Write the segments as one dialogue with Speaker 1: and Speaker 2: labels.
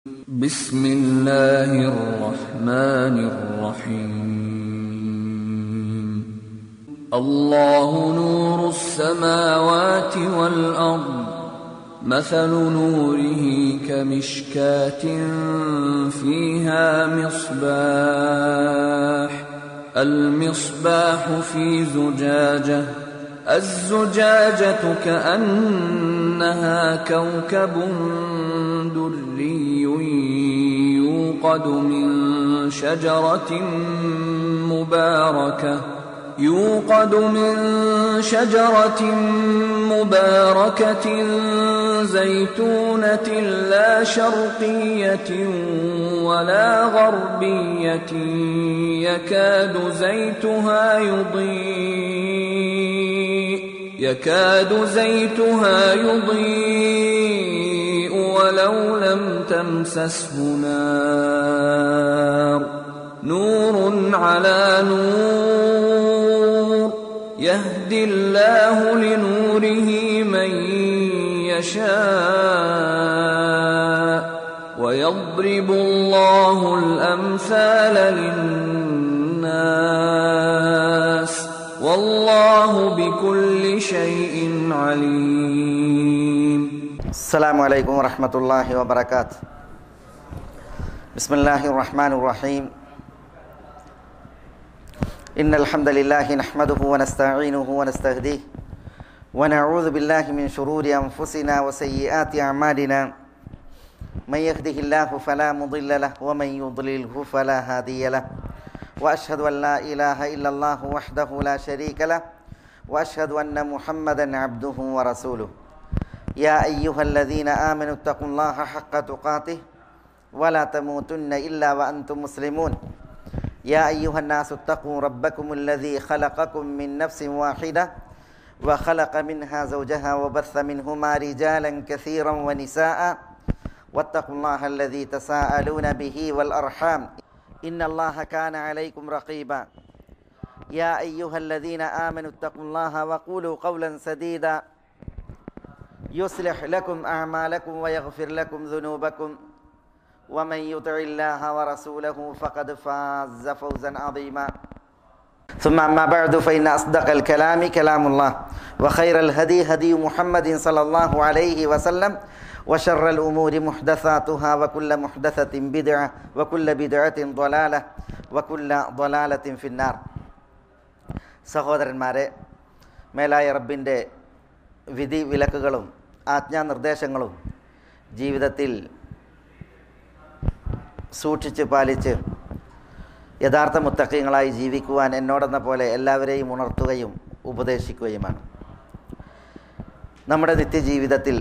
Speaker 1: بسم الله الرحمن الرحيم الله نور السماوات والأرض مثل نوره كمشكاة فيها مصباح المصباح في زجاجة الزجاجة كأنها كوكب دري يوقد من شجرة مباركة زيتونة لا شرقية ولا غربية يكاد زيتها يضيء ولو لم تمسسه نار نور على نور يهدي الله لنوره من يشاء ويضرب الله الأمثال للناس والله بكل شيء عليم.
Speaker 2: السلام عليكم ورحمة الله وبركاته. بسم الله الرحمن الرحيم. إن الحمد لله نحمده ونستعينه ونستهديه ونعوذ بالله من شرور أنفسنا وسيئات أعمالنا من يهده الله فلا مضل له ومن يضلله فلا هادي له وأشهد أن لا إله إلا الله وحده لا شريك له وأشهد أن محمدا عبده ورسوله. يا أيها الذين آمنوا اتقوا الله حق تقاته ولا تموتن إلا وأنتم مسلمون. يا أيها الناس اتقوا ربكم الذي خلقكم من نفس واحدة وخلق منها زوجها وبث منهما رجالا كثيرا ونساء واتقوا الله الذي تساءلون به والأرحام إن الله كان عليكم رقيبا. يا أيها الذين آمنوا اتقوا الله وقولوا قولا سديدا يصلح لكم أعمالكم ويغفر لكم ذنوبكم ومن يطع الله ورسوله فقد فاز فوزا عظيما. ثم أما بعد فإن أصدق الكلام كلام الله وخير الهدي هدي محمد صلى الله عليه وسلم وشر الأمور محدثاتها وكل محدثة بدعة وكل بدعة ضلالة وكل ضلالة في النار. സഹോദരന്മാരെ, മേലായ റബ്ബിൻ്റെ വിധി വിലക്കുകളും ആജ്ഞാനിർദ്ദേശങ്ങളും ജീവിതത്തിൽ സൂക്ഷിച്ച് പാലിച്ച് യഥാർത്ഥ മുത്തഖീങ്ങളായി ജീവിക്കുവാൻ എന്നോടെന്ന പോലെ എല്ലാവരെയും ഉണർത്തുകയും ഉപദേശിക്കുകയുമാണ്. നമ്മുടെ നിത്യജീവിതത്തിൽ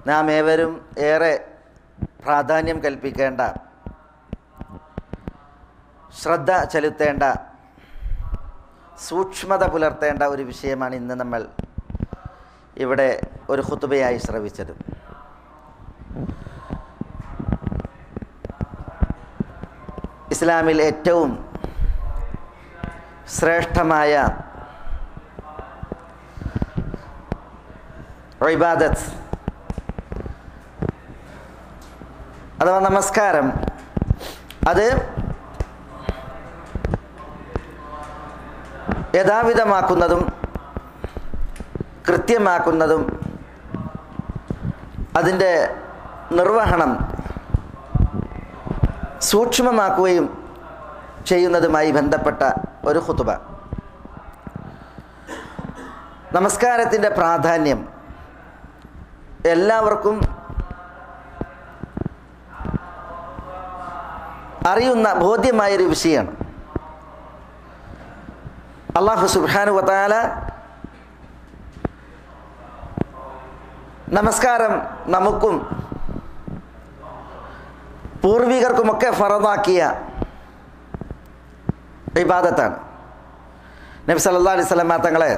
Speaker 2: നാം ഏവരും ഏറെ പ്രാധാന്യം കൽപ്പിക്കേണ്ട, ശ്രദ്ധ ചെലുത്തേണ്ട, സൂക്ഷ്മത പുലർത്തേണ്ട ഒരു വിഷയമാണ് ഇന്ന് നമ്മൾ ഇവിടെ ഒരു ഖുതുബയായി ശ്രവിച്ചത്. ഇസ്ലാമിൽ ഏറ്റവും ശ്രേഷ്ഠമായ ഇബാദത്ത് അഥവാ നമസ്കാരം, അത് യഥാവിധമാക്കുന്നതും കൃത്യമാക്കുന്നതും അതിൻ്റെ നിർവഹണം സൂക്ഷ്മമാക്കുകയും ചെയ്യുന്നതുമായി ബന്ധപ്പെട്ട ഒരു ഖുതുബ. നമസ്കാരത്തിൻ്റെ പ്രാധാന്യം എല്ലാവർക്കും അറിയുന്ന ബോധ്യമായൊരു വിഷയമാണ്. അല്ലാഹു സുബ്ഹാനഹു വ തആല നമസ്കാരം നമുക്കും പൂർവികർക്കുമൊക്കെ ഫറദാക്കിയ ഇബാദത്താണ്. നബി സല്ലല്ലാഹു അലൈഹി വസല്ലം തങ്ങളെ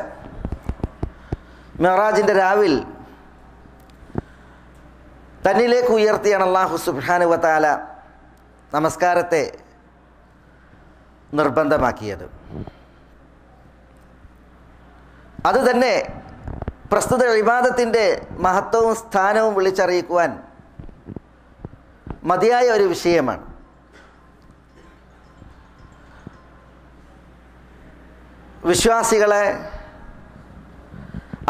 Speaker 2: മിഅ്റാജിൻ്റെ രാവിൽ തന്നിലേക്ക് ഉയർത്തിയാണ് അല്ലാഹു സുബ്ഹാനഹു വ തആല നമസ്കാരത്തെ നിർബന്ധമാക്കിയത്. അതുതന്നെ പ്രസ്തുത ഇബാദത്തിൻ്റെ മഹത്വവും സ്ഥാനവും വിളിച്ചറിയിക്കുവാൻ മതിയായ ഒരു വിഷയമാണ്. വിശ്വാസികളെ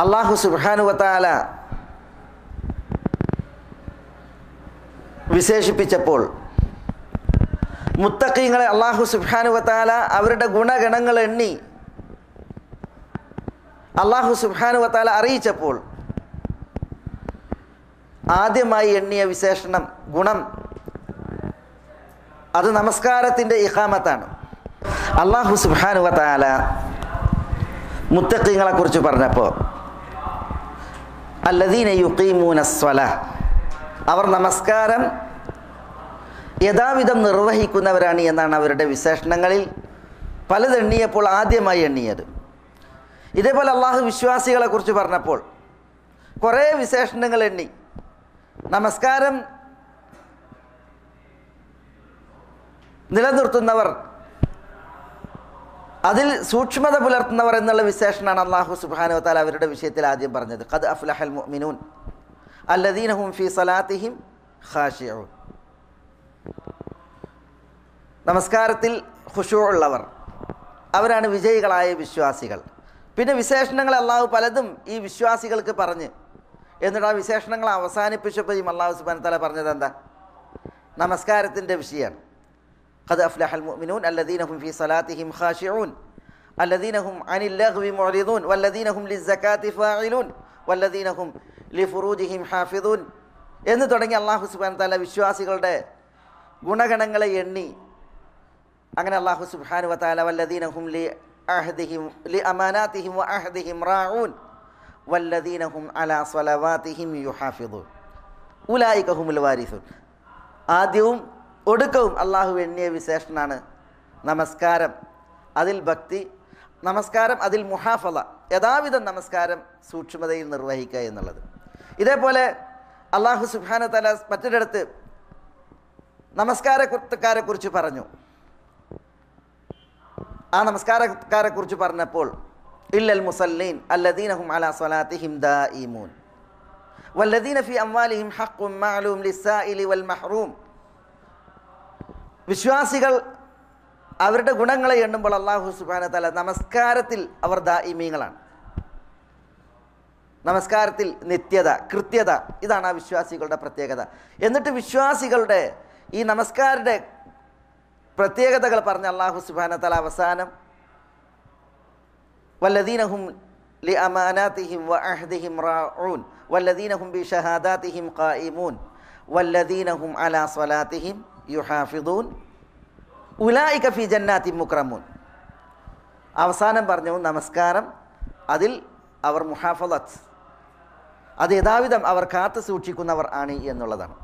Speaker 2: അല്ലാഹു സുബ്ഹാനഹു വ തആല വിശേഷിപ്പിച്ചപ്പോൾ മുത്തഖീങ്ങളെ അല്ലാഹു സുബ്ഹാനഹു വ തആല അവരുടെ ഗുണഗണങ്ങൾ എണ്ണി അല്ലാഹു സുബ്ഹാനഹു വ തആല അറിയിച്ചപ്പോൾ ആദ്യമായി എണ്ണിയ വിശേഷണം ഗുണം അത് നമസ്കാരത്തിൻ്റെ ഇഖാമത്താണ്. അല്ലാഹു സുബ്ഹാനഹു വ തആല മുത്തഖീങ്ങളെ കുറിച്ച് പറഞ്ഞപ്പോൾ അല്ലദീന യുഖീമൂന സ്വലാഹ്, അവർ നമസ്കാരം യഥാവിധം നിർവഹിക്കുന്നവരാണ് എന്നാണ് അവരുടെ വിശേഷണങ്ങളിൽ പലതെണ്ണിയപ്പോൾ ആദ്യമായി എണ്ണിയത്. ഇതേപോലെ അള്ളാഹു വിശ്വാസികളെ കുറിച്ച് പറഞ്ഞപ്പോൾ കുറേ വിശേഷണങ്ങൾ എണ്ണി. നമസ്കാരം നിലനിർത്തുന്നവർ, അതിൽ സൂക്ഷ്മത പുലർത്തുന്നവർ എന്നുള്ള വിശേഷണമാണ് അല്ലാഹു സുബ്ഹാനഹു വ തആല അവരുടെ വിഷയത്തിൽ ആദ്യം പറഞ്ഞത്. ഖദ് അഫ്ലഹൽ മുഅ്മിനൂൻ അല്ലദീന ഹും ഫീ സലാത്തിഹിം ഖാശിഊൻ. നമസ്കാരത്തിൽ ഖുശൂ ഉള്ളവർ, അവരാണ് വിജയികളായ വിശ്വാസികൾ. പിന്നെ വിശേഷണങ്ങൾ അല്ലാഹു പലതും ഈ വിശ്വാസികൾക്ക് പറഞ്ഞ് എന്നിട്ട് ആ വിശേഷണങ്ങൾ അവസാനിപ്പിച്ചപ്പോഴും അല്ലാഹു സുബ്ഹാനഹു വ തആല പറഞ്ഞത് എന്താ? നമസ്കാരത്തിൻ്റെ വിഷയമാണ്. ഖദ് അഫ്ലഹൽ മുഅ്മിനൂൻ അല്ലദീന ഹും ഫീ സലാത്തിഹിം ഖാശിഊൻ അല്ലദീന ഹും അനിൽ ലഗ്വി മുഅ്രിദൂൻ വല്ലദീന ഹും ലിസ്സകാത്തി ഫാഇലൂൻ വല്ലദീന ഹും ലിഫുറൂജിഹിം ഹാഫിദൂൻ എന്ന് തുടങ്ങി അല്ലാഹു സുബ്ഹാനഹു വ തആല വിശ്വാസികളുടെ ഗുണഗണങ്ങളെ എണ്ണി. അങ്ങനെ അല്ലാഹു സുബ്ഹാനഹു വ തആല വല്ലദീന ഹും ലി അമാനാതിഹിം വ അഹ്ദിഹിം റാഊൻ വല്ലദീന ഹും അലാ സ്വലവാതിഹിം യുഹാഫിദൂൻ ഉലൈക ഹുമുൽ വാരിസൂൻ. ആദ്യവും ഒടുക്കവും അള്ളാഹു എണ്ണിയ വിശേഷണമാണ് നമസ്കാരം, അതിൽ ഭക്തി, നമസ്കാരം അതിൽ മുഹാഫള, യഥാവിധം നമസ്കാരം സൂക്ഷ്മതയിൽ നിർവഹിക്കുക എന്നുള്ളത്. ഇതേപോലെ അള്ളാഹു സുബ്ഹാനഹു വ തആല മറ്റൊരിടത്ത് നമസ്കാരക്കാരെ കുറിച്ച് പറഞ്ഞു. ആ നമസ്കാരക്കാരെ കുറിച്ച് പറഞ്ഞപ്പോൾ ഇല്ലൽ മുസല്ലീൻ അല്ലദീന ഹും അലാ സ്വലാത്തിഹിം ദായിമൂൻ വല്ലദീന ഫീ അംവാലിഹിം ഹഖ്ഖുൻ മഅലൂം ലിസ്സായിലി വൽ മഹ്റൂം. വിശ്വാസികൾ അവരുടെ ഗുണങ്ങളെ എണ്ണുമ്പോൾ അല്ലാഹു സുബ്ഹാനഹു വ തആല നമസ്കാരത്തിൽ അവർ ദായിമീങ്ങളാണ്. നമസ്കാരത്തിൽ നിത്യത, കൃത്യത, ഇതാണ് ആ വിശ്വാസികളുടെ പ്രത്യേകത. എന്നിട്ട് വിശ്വാസികളുടെ ഈ നമസ്കാരയുടെ പ്രത്യേകതകൾ പറഞ്ഞ അല്ലാഹു സുബ്ഹാനഹു വ തആല അവസാനം വല്ലദീന ഹും ലി അമാനാതിഹിം വ അഹ്ദിഹിം റാഊൻ വല്ലദീന ഹും ബി ഷഹാദാതിഹിം ഖായിമൂൻ വല്ലദീന ഹും അലാ സ്വലാത്തിഹിം യുഹാഫിദൂൻ ഉലൈക ഫീ ജന്നാത്തിൻ മുക്രമൂൻ. അവസാനം പറഞ്ഞു നമസ്കാരം അതിൽ അവർ മുഹാഫളത്ത്, അത് യഥാവിധം അവർ കാത്തു സൂക്ഷിക്കുന്നവർ ആണ് എന്നുള്ളതാണ്.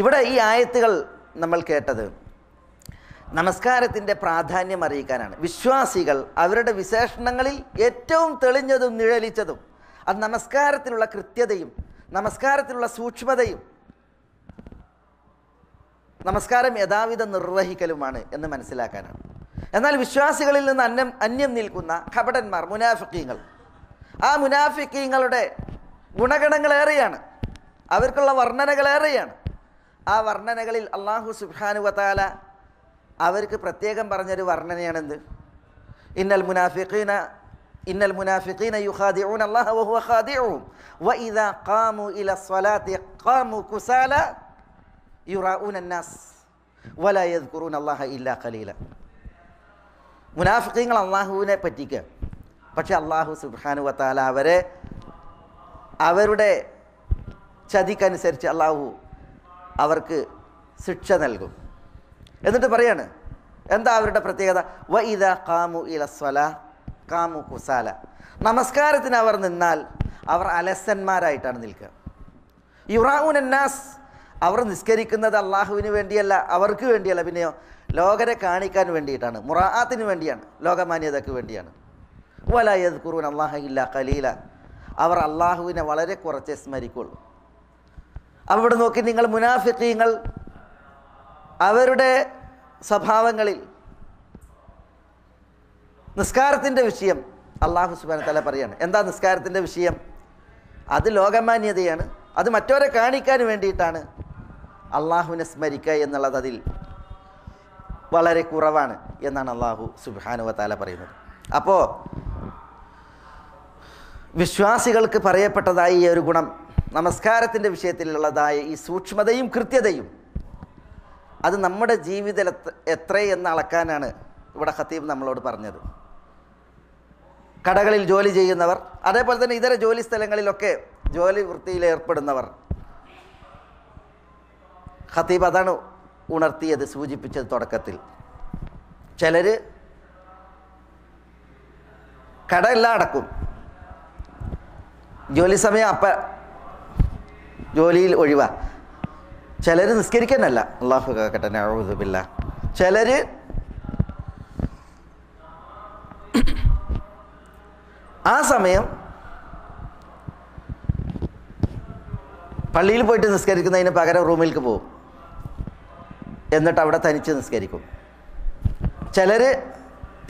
Speaker 2: ഇവിടെ ഈ ആയത്തുകൾ നമ്മൾ കേട്ടത് നമസ്കാരത്തിൻ്റെ പ്രാധാന്യം അറിയിക്കാനാണ്. വിശ്വാസികൾ അവരുടെ വിശേഷണങ്ങളിൽ ഏറ്റവും തെളിഞ്ഞതും നിഴലിച്ചതും അത് നമസ്കാരത്തിലുള്ള കൃത്യതയും നമസ്കാരത്തിലുള്ള സൂക്ഷ്മതയും നമസ്കാരം യഥാവിധം നിർവഹിക്കലുമാണ് എന്ന് മനസ്സിലാക്കാനാണ്. എന്നാൽ വിശ്വാസികളിൽ നിന്ന് അന്യം നിൽക്കുന്ന കപടന്മാർ, മുനാഫിഖീങ്ങൾ, ആ മുനാഫിഖീങ്ങളുടെ ഗുണഗണങ്ങളേറെയാണ്, അവർക്കുള്ള വർണ്ണനകളേറെയാണ്. ആ വർണ്ണനകളിൽ അല്ലാഹു സുബ്ഹാനഹു വ തആല അവർക്ക് പ്രത്യേകം പറഞ്ഞൊരു വർണ്ണനയാണെന്ത്? ഇന്നൽ മുനാഫിഖീന യുഖാദിഊന അല്ലാഹ വഹുവ ഖാദിഉഹും വഇദാ ഖാമു ഇല സ്വലാത്തി ഖാമു കുസാല യുറാഊന അന്നാസ് വലാ യദ്കുറൂന അല്ലാഹ ഇല്ലാ ഖലീല. മുനാഫിഖീങ്ങൾ അല്ലാഹുവിനെ പറ്റിക്കുക, പക്ഷെ അല്ലാഹു സുബ്ഹാനഹു വ തആല അവരെ അവരുടെ ചതിക്കനുസരിച്ച് അല്ലാഹു അവർക്ക് ശിക്ഷ നൽകും. എന്നിട്ട് പറയാണ് എന്താ അവരുടെ പ്രത്യേകത? വഇദാ ഖാമു ഇല സ്വലാ ഖാമു കുസാല. നമസ്കാരത്തിന് അവർ നിന്നാൽ അവർ അലസന്മാരായിട്ടാണ് നിൽക്കുക. യുറാഊന അന്നാസ്, അവർ നിസ്കരിക്കുന്നത് അള്ളാഹുവിന് വേണ്ടിയല്ല, അവർക്ക് വേണ്ടിയല്ല, പിന്നെയോ ലോകരെ കാണിക്കാൻ വേണ്ടിയിട്ടാണ്, മുറാഅത്തിന് വേണ്ടിയാണ്, ലോകമാന്യതയ്ക്ക് വേണ്ടിയാണ്. വലാ യദ്കുറൂന അല്ലാഹ ഇല്ലാ ഖലീല, അവർ അള്ളാഹുവിനെ വളരെ കുറച്ചേ സ്മരിക്കുള്ളൂ. അവിടെ നോക്കി നിങ്ങൾ മുനാഫിഖീങ്ങൾ അവരുടെ സ്വഭാവങ്ങളിൽ നിസ്കാരത്തിൻ്റെ വിഷയം അല്ലാഹു സുബ്ഹാനഹു വ തആല പറയാണ്. എന്താ നിസ്കാരത്തിൻ്റെ വിഷയം? അത് ലോകമാന്യതയാണ്, അത് മറ്റവരെ കാണിക്കാൻ വേണ്ടിയിട്ടാണ്. അള്ളാഹുവിനെ സ്മരിക്കുക എന്നുള്ളത് അതിൽ വളരെ കുറവാണ് എന്നാണ് അള്ളാഹു സുബ്ഹാനഹു വ തആല പറയുന്നത്. അപ്പോൾ വിശ്വാസികൾക്ക് പറയപ്പെട്ടതായി ഈ ഒരു ഗുണം, നമസ്കാരത്തിൻ്റെ വിഷയത്തിലുള്ളതായ ഈ സൂക്ഷ്മതയും കൃത്യതയും, അത് നമ്മുടെ ജീവിതത്തിൽ എത്രയെന്ന് അളക്കാനാണ് ഇവിടെ ഖത്തീബ് നമ്മളോട് പറഞ്ഞത്. കടകളിൽ ജോലി ചെയ്യുന്നവർ, അതേപോലെ തന്നെ ഇതര ജോലി സ്ഥലങ്ങളിലൊക്കെ ജോലി വൃത്തിയിൽ ഏർപ്പെടുന്നവർ, ഖത്തീബ് അതാണ് ഉണർത്തിയത്, സൂചിപ്പിച്ചത് തുടക്കത്തിൽ. ചിലർ കടയെല്ലാം അടക്കും, ജോലി സമയം അപ്പം ജോലിയിൽ ഒഴിവാ. ചിലർ നിസ്കരിക്കാനല്ല, അല്ലാഹു കാക്കട്ടെ, നഊദു ബില്ലാഹ്. ചിലർ ആ സമയം പള്ളിയിൽ പോയിട്ട് നിസ്കരിക്കുന്നതിന് പകരം റൂമിലേക്ക് പോകും, എന്നിട്ട് അവിടെ തനിച്ച് നിസ്കരിക്കും. ചിലർ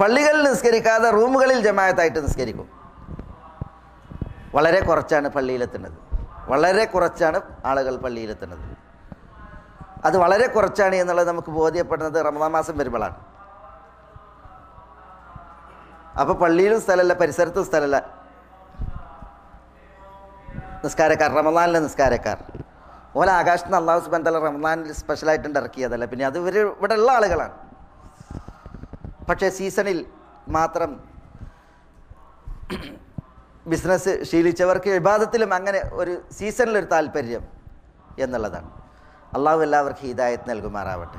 Speaker 2: പള്ളികളിൽ നിസ്കരിക്കാതെ റൂമുകളിൽ ജമാഅത്തായിട്ട് നിസ്കരിക്കും. വളരെ കുറച്ചാണ് പള്ളിയിലെത്തുന്നത്, വളരെ കുറച്ചാണ് ആളുകൾ പള്ളിയിലെത്തുന്നത്. അത് വളരെ കുറച്ചാണ് എന്നുള്ളത് നമുക്ക് ബോധ്യപ്പെടുന്നത് റമദാൻ മാസം വരുമ്പോഴാണ്. അപ്പോൾ പള്ളിയിലും സ്ഥലമല്ല, പരിസരത്തും സ്ഥലമല്ല നിസ്കാരക്കാർ, റമദാനിലെ നിസ്കാരക്കാർ. ഓല ആകാശത്ത് നിന്ന് അല്ലാഹു സുബ്ഹാനഹു വ തആല റമദാനിൽ സ്പെഷ്യലായിട്ടുണ്ട് ഇറക്കിയതല്ല, പിന്നെ അത് ഇവിടെ ഉള്ള ആളുകളാണ്. പക്ഷേ സീസണിൽ മാത്രം ബിസിനസ് ശീലിച്ചവർക്ക് ഇബാദത്തിലും അങ്ങനെ ഒരു സീസണിലൊരു താല്പര്യം എന്നുള്ളതാണ്. അള്ളാഹു എല്ലാവർക്കും ഹിദായത്ത് നൽകുമാറാവട്ടെ.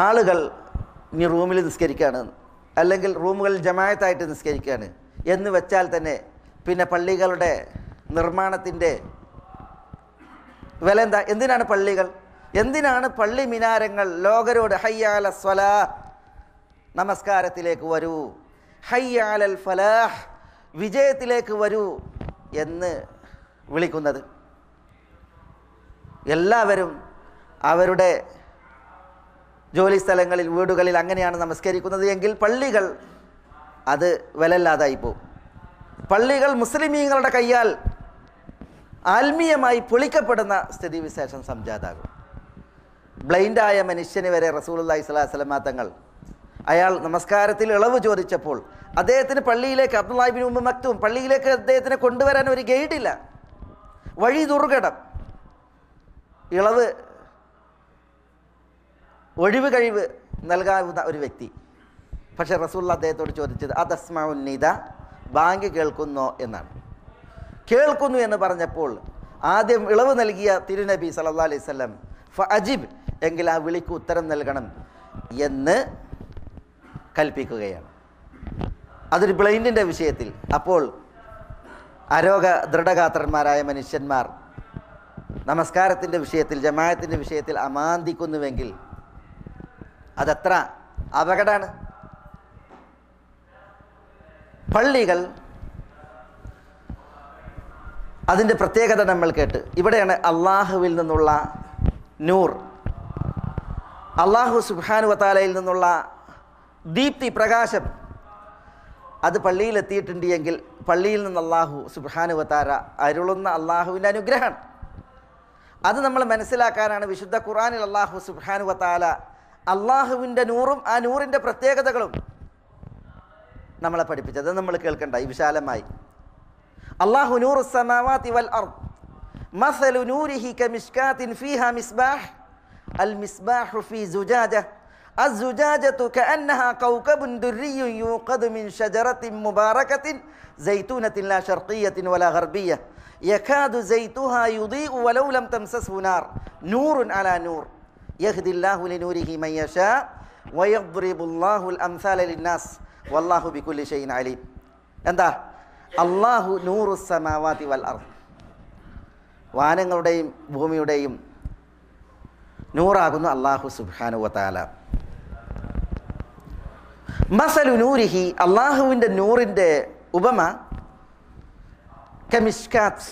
Speaker 2: ആളുകൾ ഇനി റൂമിൽ നിസ്കരിക്കുകയാണ്, അല്ലെങ്കിൽ റൂമുകളിൽ ജമാഅത്തായിട്ട് നിസ്കരിക്കുകയാണ് എന്ന് വെച്ചാൽ തന്നെ പിന്നെ പള്ളികളുടെ നിർമ്മാണത്തിൻ്റെ വില എന്താ? എന്തിനാണ് പള്ളികൾ? എന്തിനാണ് പള്ളി മിനാരങ്ങൾ ലോകരോട് ഹയ്യ അല സ്വലാഹ്, നമസ്കാരത്തിലേക്ക് വരൂ, ഹയ്യ അലൽ ഫലാഹ്, വിജയത്തിലേക്ക് വരൂ എന്ന് വിളിക്കുന്നത്? എല്ലാവരും അവരുടെ ജോലി സ്ഥലങ്ങളിൽ, വീടുകളിൽ അങ്ങനെയാണ് നമസ്കരിക്കുന്നത് എങ്കിൽ പള്ളികൾ അത് വിലയില്ലാതായി പോകും. പള്ളികൾ മുസ്ലിമീങ്ങളുടെ കയ്യാൽ ആത്മീയമായി പൊളിക്കപ്പെടുന്ന സ്ഥിതിവിശേഷം സംജാതാകും. ബ്ലൈൻഡായ മനുഷ്യന് വരെ റസൂലുള്ളാഹി സ്വല്ലല്ലാഹു അലൈഹി വസല്ലം തങ്ങൾ, അയാൾ നമസ്കാരത്തിൽ ഇളവ് ചോദിച്ചപ്പോൾ അദ്ദേഹത്തിന് പള്ളിയിലേക്ക്, അബ്ദുല്ലാഹി ഇബ്നു ഉമ്മ മക്തൂം, പള്ളിയിലേക്ക് അദ്ദേഹത്തിനെ കൊണ്ടുവരാൻ ഒരു ഗൈഡില്ല, വഴി ദുർഘടം, ഇളവ് ഒഴിവ് കഴിവ് നൽകാവുന്ന ഒരു വ്യക്തി. പക്ഷേ റസൂലുള്ളാഹി അദ്ദേഹത്തോട് ചോദിച്ചത് അതസ്മഉൻ നിദ, ബാങ്ക് കേൾക്കുന്നോ എന്നാണ്. കേൾക്കുന്നു എന്ന് പറഞ്ഞപ്പോൾ ആദ്യം ഇളവ് നൽകിയ തിരുനബി സല്ലല്ലാഹു അലൈഹി വസല്ലം ഫഅജിബ്, എങ്കിൽ ആ വിളിക്ക് ഉത്തരം നൽകണം എന്ന് കൽപ്പിക്കുകയാണ്. അതൊരു ബ്ലൈൻഡിൻ്റെ വിഷയത്തിൽ. അപ്പോൾ ആരോഗ്യ ദൃഢഗാത്രന്മാരായ മനുഷ്യന്മാർ നമസ്കാരത്തിൻ്റെ വിഷയത്തിൽ, ജമാഅത്തിൻ്റെ വിഷയത്തിൽ അമാന്തിക്കുന്നുവെങ്കിൽ അതെത്ര അപകടമാണ്. പള്ളികൾ അതിൻ്റെ പ്രത്യേകത നമ്മൾ കേട്ട്. ഇവിടെയാണ് അള്ളാഹുവിൽ നിന്നുള്ള നൂർ, അള്ളാഹു സുബ്ഹാനഹു വ തആലയിൽ നിന്നുള്ള ദീപ്തി, പ്രകാശം, അത് പള്ളിയിലെത്തിയിട്ടുണ്ട് എങ്കിൽ പള്ളിയിൽ നിന്ന് അള്ളാഹു സുബ്ഹാനഹു വ തആല അരുളുന്ന അള്ളാഹുവിൻ്റെ അനുഗ്രഹമാണ്. അത് നമ്മൾ മനസ്സിലാക്കാനാണ് വിശുദ്ധ ഖുർആനിൽ അള്ളാഹു സുബ്ഹാനഹു വ തആല അള്ളാഹുവിൻ്റെ നൂറും ആ നൂറിൻ്റെ പ്രത്യേകതകളും നമ്മളെ പഠിപ്പിച്ചത്. നമ്മൾ കേൾക്കണ്ട ഈ വിശാലമായി. അല്ലാഹു നൂറുസ് സമാവാതി വൽ അർദ് മസലു നൂരിഹി കമിശ്കാത്തിൻ ഫീഹാ മിസ്ബാഹ് അൽ മിസ്ബാഹു ഫീ സുജാജ الزجاجة كأنها كوكب دري يوقد من شجرة مباركة زيتونة لا شرقية ولا غربية يكاد زيتها يضيء ولو لم تمسسه نار نور على نور يهدي الله لنوره من يشاء ويضرب الله الأمثال للناس والله بكل شيء عليم. എന്താ? അല്ലാഹു നൂറുസ് സമാവാതി വൽ അർദ്, വാനങ്ങളുടെയും ഭൂമിയുടെയും നൂറാകുന്നു അല്ലാഹു സുബ്ഹാനഹു വ തആല. മസലു നൂരിഹി, അള്ളാഹുവിൻ്റെ നൂറിൻ്റെ ഉപമ കമിഷ്കാത്ത്,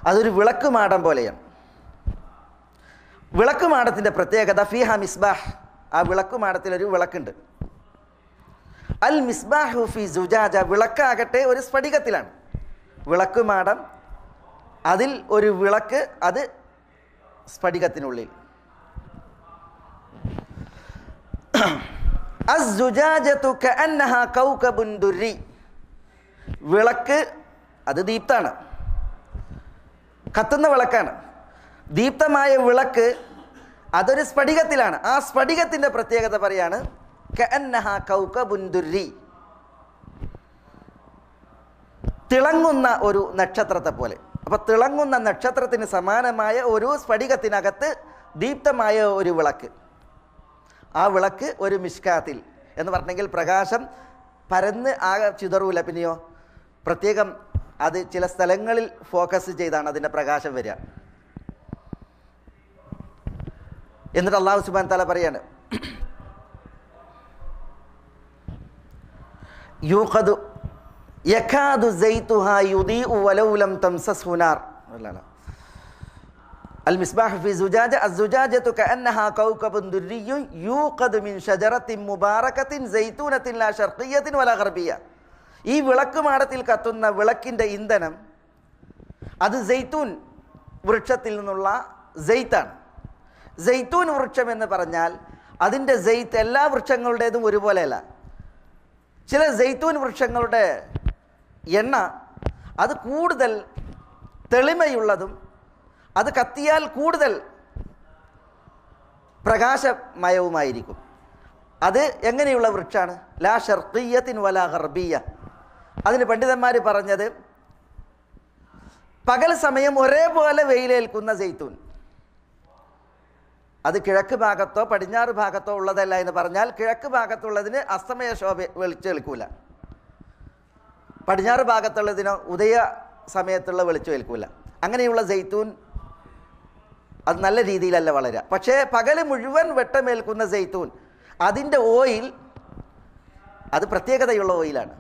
Speaker 2: അതൊരു വിളക്കുമാടം പോലെയാണ്. വിളക്കുമാടത്തിൻ്റെ പ്രത്യേകത ഫീഹാ മിസ്ബാഹ്, ആ വിളക്കുമാടത്തിലൊരു വിളക്കുണ്ട്. അൽ മിസ്ബാഹു ഫി സുജാജ, വിളക്കാകട്ടെ ഒരു സ്ഫടികത്തിലാണ്. വിളക്കുമാടം, അതിൽ ഒരു വിളക്ക്, അത് സ്ഫടികത്തിനുള്ളിൽ. അസ്സുജാജതു കഅന്നഹാ കൗകബുൻ ദുരി, വിളക്ക് അത് ദീപ്താണ്, കത്തുന്ന വിളക്കാണ്. ദീപ്തമായ വിളക്ക് അതൊരു സ്ഫടികത്തിലാണ്. ആ സ്ഫടികത്തിൻ്റെ പ്രത്യേകത പറയാണ് കഅന്നഹാ കൗകബുൻ ദുരി, തിളങ്ങുന്ന ഒരു നക്ഷത്രത്തെ പോലെ. അപ്പോൾ തിളങ്ങുന്ന നക്ഷത്രത്തിന് സമാനമായ ഒരു സ്ഫടികത്തിനകത്ത് ദീപ്തമായ ഒരു വിളക്ക്. ആ വിളക്ക് ഒരു മിഷ്കാത്തിൽ എന്ന് പറഞ്ഞെങ്കിൽ പ്രകാശം പരന്ന് ആകെ ചിതറൂല. പിന്നെയോ പ്രത്യേകം അത് ചില സ്ഥലങ്ങളിൽ ഫോക്കസ് ചെയ്താണ് അതിൻ്റെ പ്രകാശം വരിക. എന്നിട്ട് അല്ലാഹു സുബ്ഹാനഹു വ തആല പറയാണ് യൂഖദു യകാദു സൈതുഹാ യുദീഉ വലൗ ലം തംസസ്ഹു നാർ. المصباح في زجاجة الزجاجة كأنها كوكب دري يوقد من شجرة مباركة زيتونة لا شرقية ولا غربية. ഈ വിളക്ക് മാടത്തിൽ കത്തുന്ന വിളക്കിൻ്റെ ഇന്ധനം അത് സൈത്തൂൻ വൃക്ഷത്തിൽ നിന്നുള്ള സൈത്താണ്. സൈത്തൂൻ വൃക്ഷം എന്ന് പറഞ്ഞാൽ അതിൻ്റെ സൈത്ത് എല്ലാ വൃക്ഷങ്ങളുടേതും ഒരുപോലെയല്ല. ചില സൈത്തൂൻ വൃക്ഷങ്ങളുടെ എണ്ണ അത് കൂടുതൽ തെളിമയുള്ളതും അത് കത്തിയാൽ കൂടുതൽ പ്രകാശമയവുമായിരിക്കും. അത് എങ്ങനെയുള്ള വൃക്ഷമാണ്? ലാ ഷർഖിയ്യത്തിൻ വലാ ഗർബിയ്യ. അതിന് പണ്ഡിതന്മാർ പറഞ്ഞത് പകൽ സമയം ഒരേപോലെ വെയിലേൽക്കുന്ന സൈത്തൂൻ, അത് കിഴക്ക് ഭാഗത്തോ പടിഞ്ഞാറ് ഭാഗത്തോ ഉള്ളതല്ല എന്ന് പറഞ്ഞാൽ കിഴക്ക് ഭാഗത്തുള്ളതിന് അസ്തമയ ശോഭ വെളിച്ചേൽക്കൂല, പടിഞ്ഞാറ് ഭാഗത്തുള്ളതിനോ ഉദയ സമയത്തുള്ള വെളിച്ചേൽക്കൂല. അങ്ങനെയുള്ള സൈത്തൂൻ അത് നല്ല രീതിയിലല്ല വളരുക. പക്ഷേ പകല് മുഴുവൻ വെട്ടമേൽക്കുന്ന സൈത്തൂൻ അതിൻ്റെ ഓയിൽ അത് പ്രത്യേകതയുള്ള ഓയിലാണ്.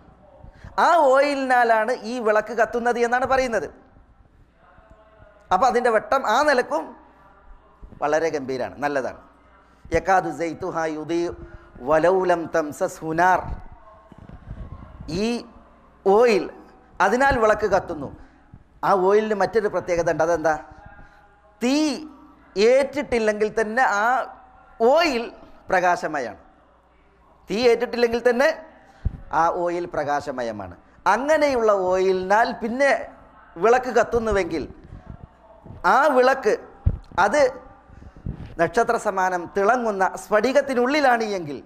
Speaker 2: ആ ഓയിലിനാലാണ് ഈ വിളക്ക് കത്തുന്നത് എന്നാണ് പറയുന്നത്. അപ്പോൾ അതിൻ്റെ വെട്ടം ആ നിലക്കും വളരെ ഗംഭീരമാണ്, നല്ലതാണ്. യകാദു സൈതുഹാ യുദീഉ വലൗ ലം തംസസ്ഹു നാർ. ഈ ഓയിൽ അതിനാൽ വിളക്ക് കത്തുന്നു. ആ ഓയിലിന് മറ്റൊരു പ്രത്യേകത ഉണ്ട്. അതെന്താ? തീ ഏറ്റിട്ടില്ലെങ്കിൽ തന്നെ ആ ഓയിൽ പ്രകാശമയമാണ്. തീ ഏറ്റിട്ടില്ലെങ്കിൽ തന്നെ ആ ഓയിൽ പ്രകാശമയമാണ്. അങ്ങനെയുള്ള ഓയിലിനാൽ പിന്നെ വിളക്ക് കത്തുന്നുവെങ്കിൽ ആ വിളക്ക് അത് നക്ഷത്ര സമാനം തിളങ്ങുന്ന സ്ഫടികത്തിനുള്ളിലാണ് എങ്കിൽ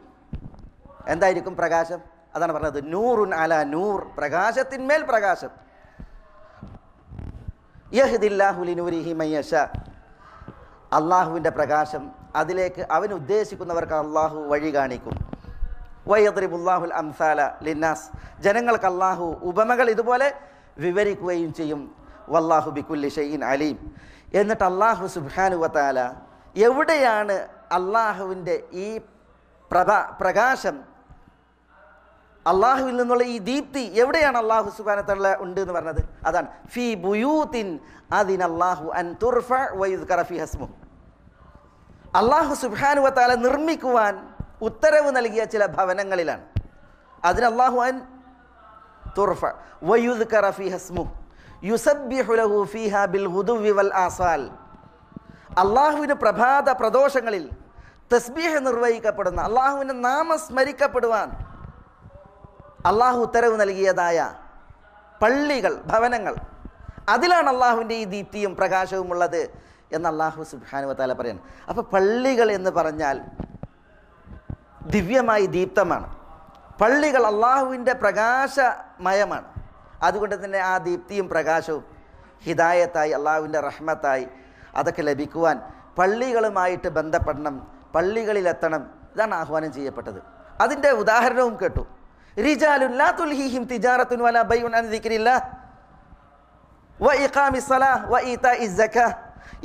Speaker 2: എന്തായിരിക്കും പ്രകാശം? അതാണ് പറഞ്ഞത് നൂറുൻ അലാ നൂർ, പ്രകാശത്തിന്മേൽ പ്രകാശം. യഹ്ദില്ലാഹു ലിനൂരിഹി മയ്യശാ, അള്ളാഹുവിൻ്റെ പ്രകാശം അതിലേക്ക് അവൻ ഉദ്ദേശിക്കുന്നവർക്ക് അള്ളാഹു വഴി കാണിക്കും. വയദ്രിബുല്ലാഹുൽ അംസാല ലിന്നാസ്, ജനങ്ങൾക്ക് അള്ളാഹു ഉപമകൾ ഇതുപോലെ വിവരിക്കുകയും ചെയ്യും. വല്ലാഹു ബികുല്ലി ഷൈഇൻ അലീം. എന്നിട്ട് അള്ളാഹു സുബ്ഹാനഹു വ തആല എവിടെയാണ് അള്ളാഹുവിൻ്റെ ഈ പ്രകാശം, അള്ളാഹുവിൽ നിന്നുള്ള ഈ ദീപ്തി എവിടെയാണ് അള്ളാഹു സുബ്ഹാനഹു വ തആല ഉണ്ട് എന്ന് പറഞ്ഞത്? അതാണ് ഫീ ബുയൂത്തിൻ അദിനല്ലാഹു അൻ തുർഫഅ വയുദ്കറ ഫീഹ ഇസ്മുഹു. അള്ളാഹു സുബ്ഹാനഹു വ തആല നിർമ്മിക്കുവാൻ ഉത്തരവ് നൽകിയ ചില ഭവനങ്ങളിലാണ്. അതിന് അല്ലാഹു അൻ തുർഫഅ വയുദ്കറ ഫീഹ ഇസ്മുഹു യുസബ്ബിഹു ലഹു ഫീഹാ ബിൽ ഗുദുവ്വി വൽ ആസാൽ. അള്ളാഹുവിന് പ്രഭാത പ്രദോഷങ്ങളിൽ തസ്ബീഹ് നിർവഹിക്കപ്പെടുന്ന, അള്ളാഹുവിൻ്റെ നാമം സ്മരിക്കപ്പെടുവാൻ അള്ളാഹു ഉത്തരവ് നൽകിയതായ പള്ളികൾ, ഭവനങ്ങൾ, അതിലാണ് അള്ളാഹുവിൻ്റെ ഈ ദീപ്തിയും പ്രകാശവും ഉള്ളത് എന്ന് അള്ളാഹു സുബ്ഹാനഹു വ തആല പറയാണ്. അപ്പോൾ പള്ളികൾ എന്ന് പറഞ്ഞാൽ ദിവ്യമായി ദീപ്തമാണ്. പള്ളികൾ അള്ളാഹുവിൻ്റെ പ്രകാശമയമാണ്. അതുകൊണ്ട് തന്നെ ആ ദീപ്തിയും പ്രകാശവും ഹിദായത്തായി, അള്ളാഹുവിൻ്റെ റഹ്മത്തായി അതൊക്കെ ലഭിക്കുവാൻ പള്ളികളുമായിട്ട് ബന്ധപ്പെടണം, പള്ളികളിലെത്തണം. ഇതാണ് ആഹ്വാനം ചെയ്യപ്പെട്ടത്. അതിൻ്റെ ഉദാഹരണവും കേട്ടു. റിജാലുൻ ലാ തുൽഹിഹിം തിജാറത്തുൻ വലാ ബൈഉൻ അൻ ദിക്രില്ലാഹ് വ ഇഖാമിസ് സ്വലാഹ് വ ഈതാഇസ് സകാഹ്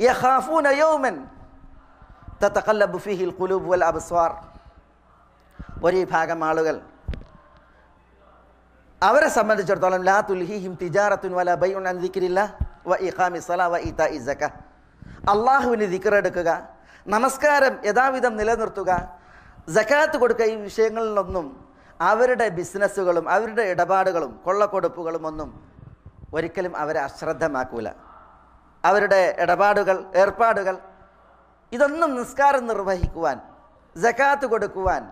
Speaker 2: യഖാഫൂന യൗമൻ തതഖല്ലബു ഫീഹിൽ ഖുലൂബ് വൽ അബ്സ്വാർ. ഒരു വിഭാഗം ആളുകൾ, അവരെ സംബന്ധിച്ചിടത്തോളം ലാ തുൽഹിഹിം തിജാറത്തുൻ വലാ ബൈഉൻ അൻ ദിക്രില്ലാഹ് വ ഇഖാമിസ് സ്വലാഹ് വ ഈതാഇസ് സകാഹ്, അള്ളാഹുവിന് ദിക്റെടുക്കുക, നമസ്കാരം യഥാവിധം നിലനിർത്തുക, സകാത്ത് കൊടുക്കുക, ഈ വിഷയങ്ങളിലൊന്നും അവരുടെ ബിസിനസ്സുകളും അവരുടെ ഇടപാടുകളും കൊള്ളക്കൊടുപ്പുകളും ഒന്നും ഒരിക്കലും അവരെ അശ്രദ്ധമാക്കൂല. അവരുടെ ഇടപാടുകൾ, ഏർപ്പാടുകൾ ഇതൊന്നും നിസ്കാരം നിർവഹിക്കുവാൻ, സകാത്ത് കൊടുക്കുവാൻ,